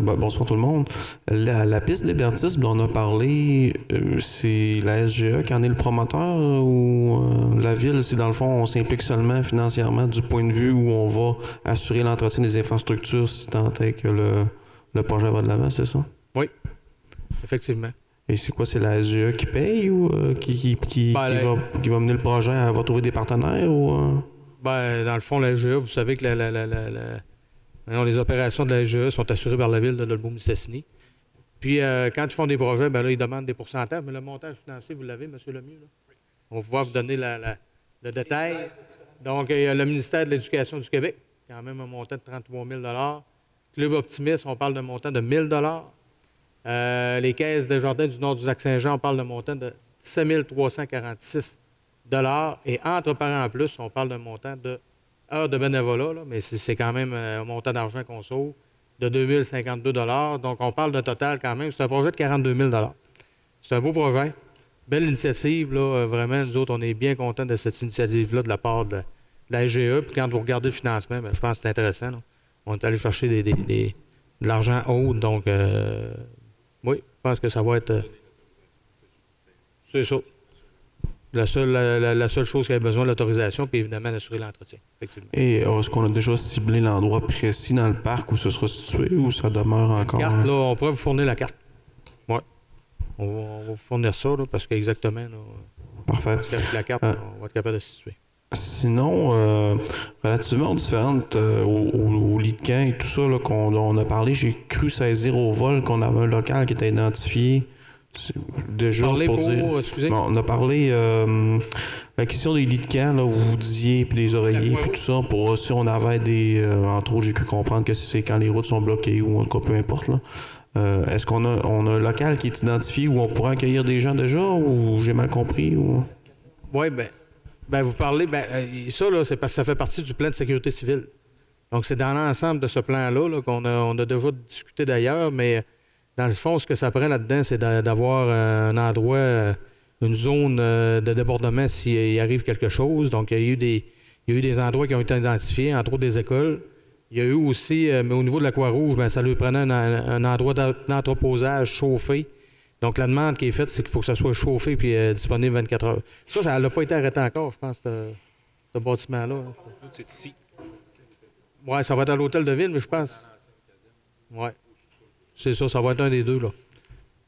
bonsoir tout le monde. La piste d'hébertisme dont on a parlé, c'est la SGE qui en est le promoteur ou la ville, c'est dans le fond, on s'implique seulement financièrement du point de vue où on va assurer l'entretien des infrastructures si tant est que le projet va de l'avant, c'est ça? Oui, effectivement. Et c'est quoi, c'est la SGE qui paye ou qui va mener le projet? Elle va trouver des partenaires ou... Ben, dans le fond, la SGE, vous savez que les opérations de la SGE sont assurées par la ville de Dolbeau-Mistassini. Puis, quand ils font des projets, ben là, ils demandent des pourcentages. Mais le montage financier, vous l'avez, M. Lemieux? Là? On va pouvoir vous donner le détail. Donc, il y a le ministère de l'Éducation du Québec, quand même un montant de 33 000 Club Optimiste, on parle d'un montant de 1 000 Les caisses des jardins du nord du Lac-Saint-Jean, on parle d'un montant de 17 346 et entre parents en plus, on parle d'un montant de heures de bénévolat, là, mais c'est quand même un montant d'argent qu'on sauve, de 2 052 Donc, on parle d'un total quand même. C'est un projet de 42 000 C'est un beau projet. Belle initiative, là. Vraiment, nous autres, on est bien contents de cette initiative-là de la part de la SGE. Puis quand vous regardez le financement, bien, je pense que c'est intéressant. Là. On est allé chercher de l'argent haut. Donc, oui, je pense que ça va être... c'est ça. La seule chose qui avait besoin de l'autorisation, puis évidemment d'assurer l'entretien, effectivement. Et est-ce qu'on a déjà ciblé l'endroit précis dans le parc où ce sera situé ou ça demeure encore... La carte, là, on pourrait vous fournir la carte. Oui. On va vous fournir ça, là, parce qu'exactement, là, parfait. La carte, on va être capable de se situer. Sinon, relativement aux différentes, au lit de camp et tout ça là, on a parlé, j'ai cru saisir au vol qu'on avait un local qui était identifié. Déjà pour dire. Bon, on a parlé la question des lits de camp, là, où vous disiez, puis des oreillers, puis tout ça, pour si on avait des. Entre autres, j'ai pu comprendre que c'est quand les routes sont bloquées ou en tout cas peu importe. Là. Est-ce qu'on a un local qui est identifié où on pourrait accueillir des gens déjà ou j'ai mal compris? Ou... Oui, ben vous parlez. Ça, là, c'est parce que ça fait partie du plan de sécurité civile. Donc, c'est dans l'ensemble de ce plan-là là, qu'on a déjà discuté d'ailleurs, mais. Dans le fond, ce que ça prend là-dedans, c'est d'avoir un endroit, une zone de débordement s'il arrive quelque chose. Donc, il y a eu des endroits qui ont été identifiés, entre autres des écoles. Il y a eu aussi, mais au niveau de la Croix-Rouge, ça lui prenait un endroit d'entreposage chauffé. Donc, la demande qui est faite, c'est qu'il faut que ça soit chauffé puis disponible 24 heures. Ça n'a pas été arrêté encore, je pense, ce bâtiment-là. C'est ici. Oui, ça va être à l'hôtel de ville, mais je pense. Oui. C'est ça va être un des deux, là.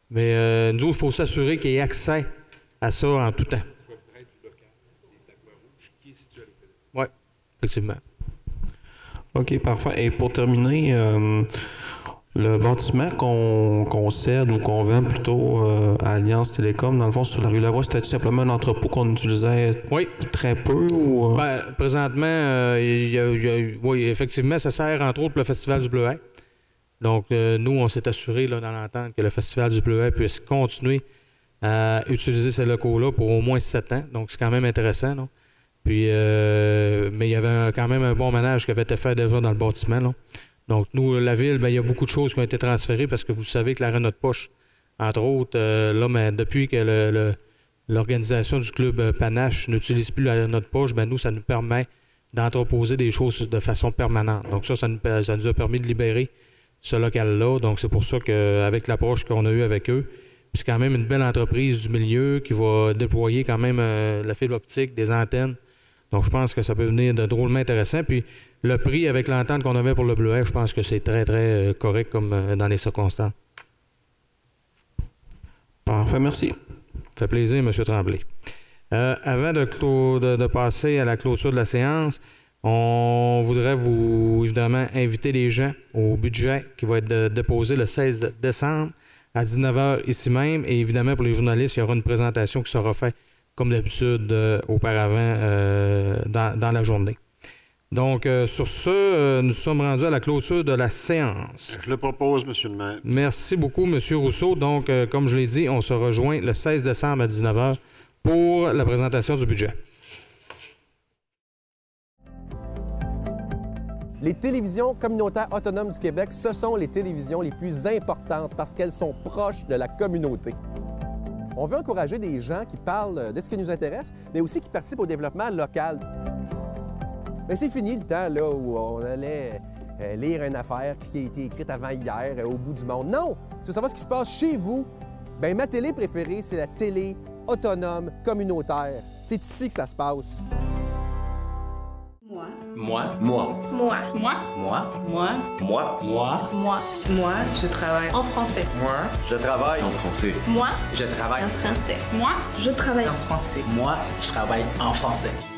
Mais nous, il faut s'assurer qu'il y ait accès à ça en tout temps. Oui, effectivement. OK, parfait. Et pour terminer, le bâtiment qu'on cède ou qu'on vend plutôt à Alliance Télécom, dans le fond, sur la rue Lavoie, c'était tout simplement un entrepôt qu'on utilisait très peu? Ou, présentement, oui, effectivement, ça sert entre autres pour le Festival du Bleuet. Donc, nous, on s'est assuré là, dans l'entente que le Festival du Bleuet puisse continuer à utiliser ces locaux-là pour au moins 7 ans. Donc, c'est quand même intéressant. Là. Puis, mais il y avait quand même un bon ménage qui avait été fait déjà dans le bâtiment. Là. Donc, nous, la ville, il y a beaucoup de choses qui ont été transférées parce que vous savez que l'Arena de Poche, entre autres, depuis que l'organisation du club Panache n'utilise plus l'Arena de Poche, nous, ça nous permet d'entreposer des choses de façon permanente. Donc, ça nous a permis de libérer ce local-là. Donc, c'est pour ça qu'avec l'approche qu'on a eue avec eux, c'est quand même une belle entreprise du milieu qui va déployer quand même la fibre optique, des antennes. Donc, je pense que ça peut venir de drôlement intéressant. Puis, le prix avec l'entente qu'on avait pour le Bleuet, je pense que c'est très, très correct comme dans les circonstances. Parfait, merci. Ça fait plaisir, M. Tremblay. Avant de passer à la clôture de la séance, on voudrait évidemment inviter les gens au budget qui va être déposé le 16 décembre à 19h ici même. Et évidemment, pour les journalistes, il y aura une présentation qui sera faite comme d'habitude auparavant dans la journée. Donc, sur ce, nous sommes rendus à la clôture de la séance. Je le propose, M. le maire. Merci beaucoup, M. Rousseau. Donc, comme je l'ai dit, on se rejoint le 16 décembre à 19h pour la présentation du budget. Les télévisions communautaires autonomes du Québec, ce sont les télévisions les plus importantes parce qu'elles sont proches de la communauté. On veut encourager des gens qui parlent de ce qui nous intéresse, mais aussi qui participent au développement local. Mais c'est fini le temps là, où on allait lire une affaire qui a été écrite avant hier au bout du monde. Non! Tu veux savoir ce qui se passe chez vous? Bien, ma télé préférée, c'est la télé autonome communautaire. C'est ici que ça se passe. Moi. Moi. Moi. Moi. Moi. Moi. Moi. Moi. Moi. Moi. Moi, je travaille en français. Moi. Je travaille En français. Moi. Je travaille En français. Moi. Je travaille En français. Moi. Je travaille en français.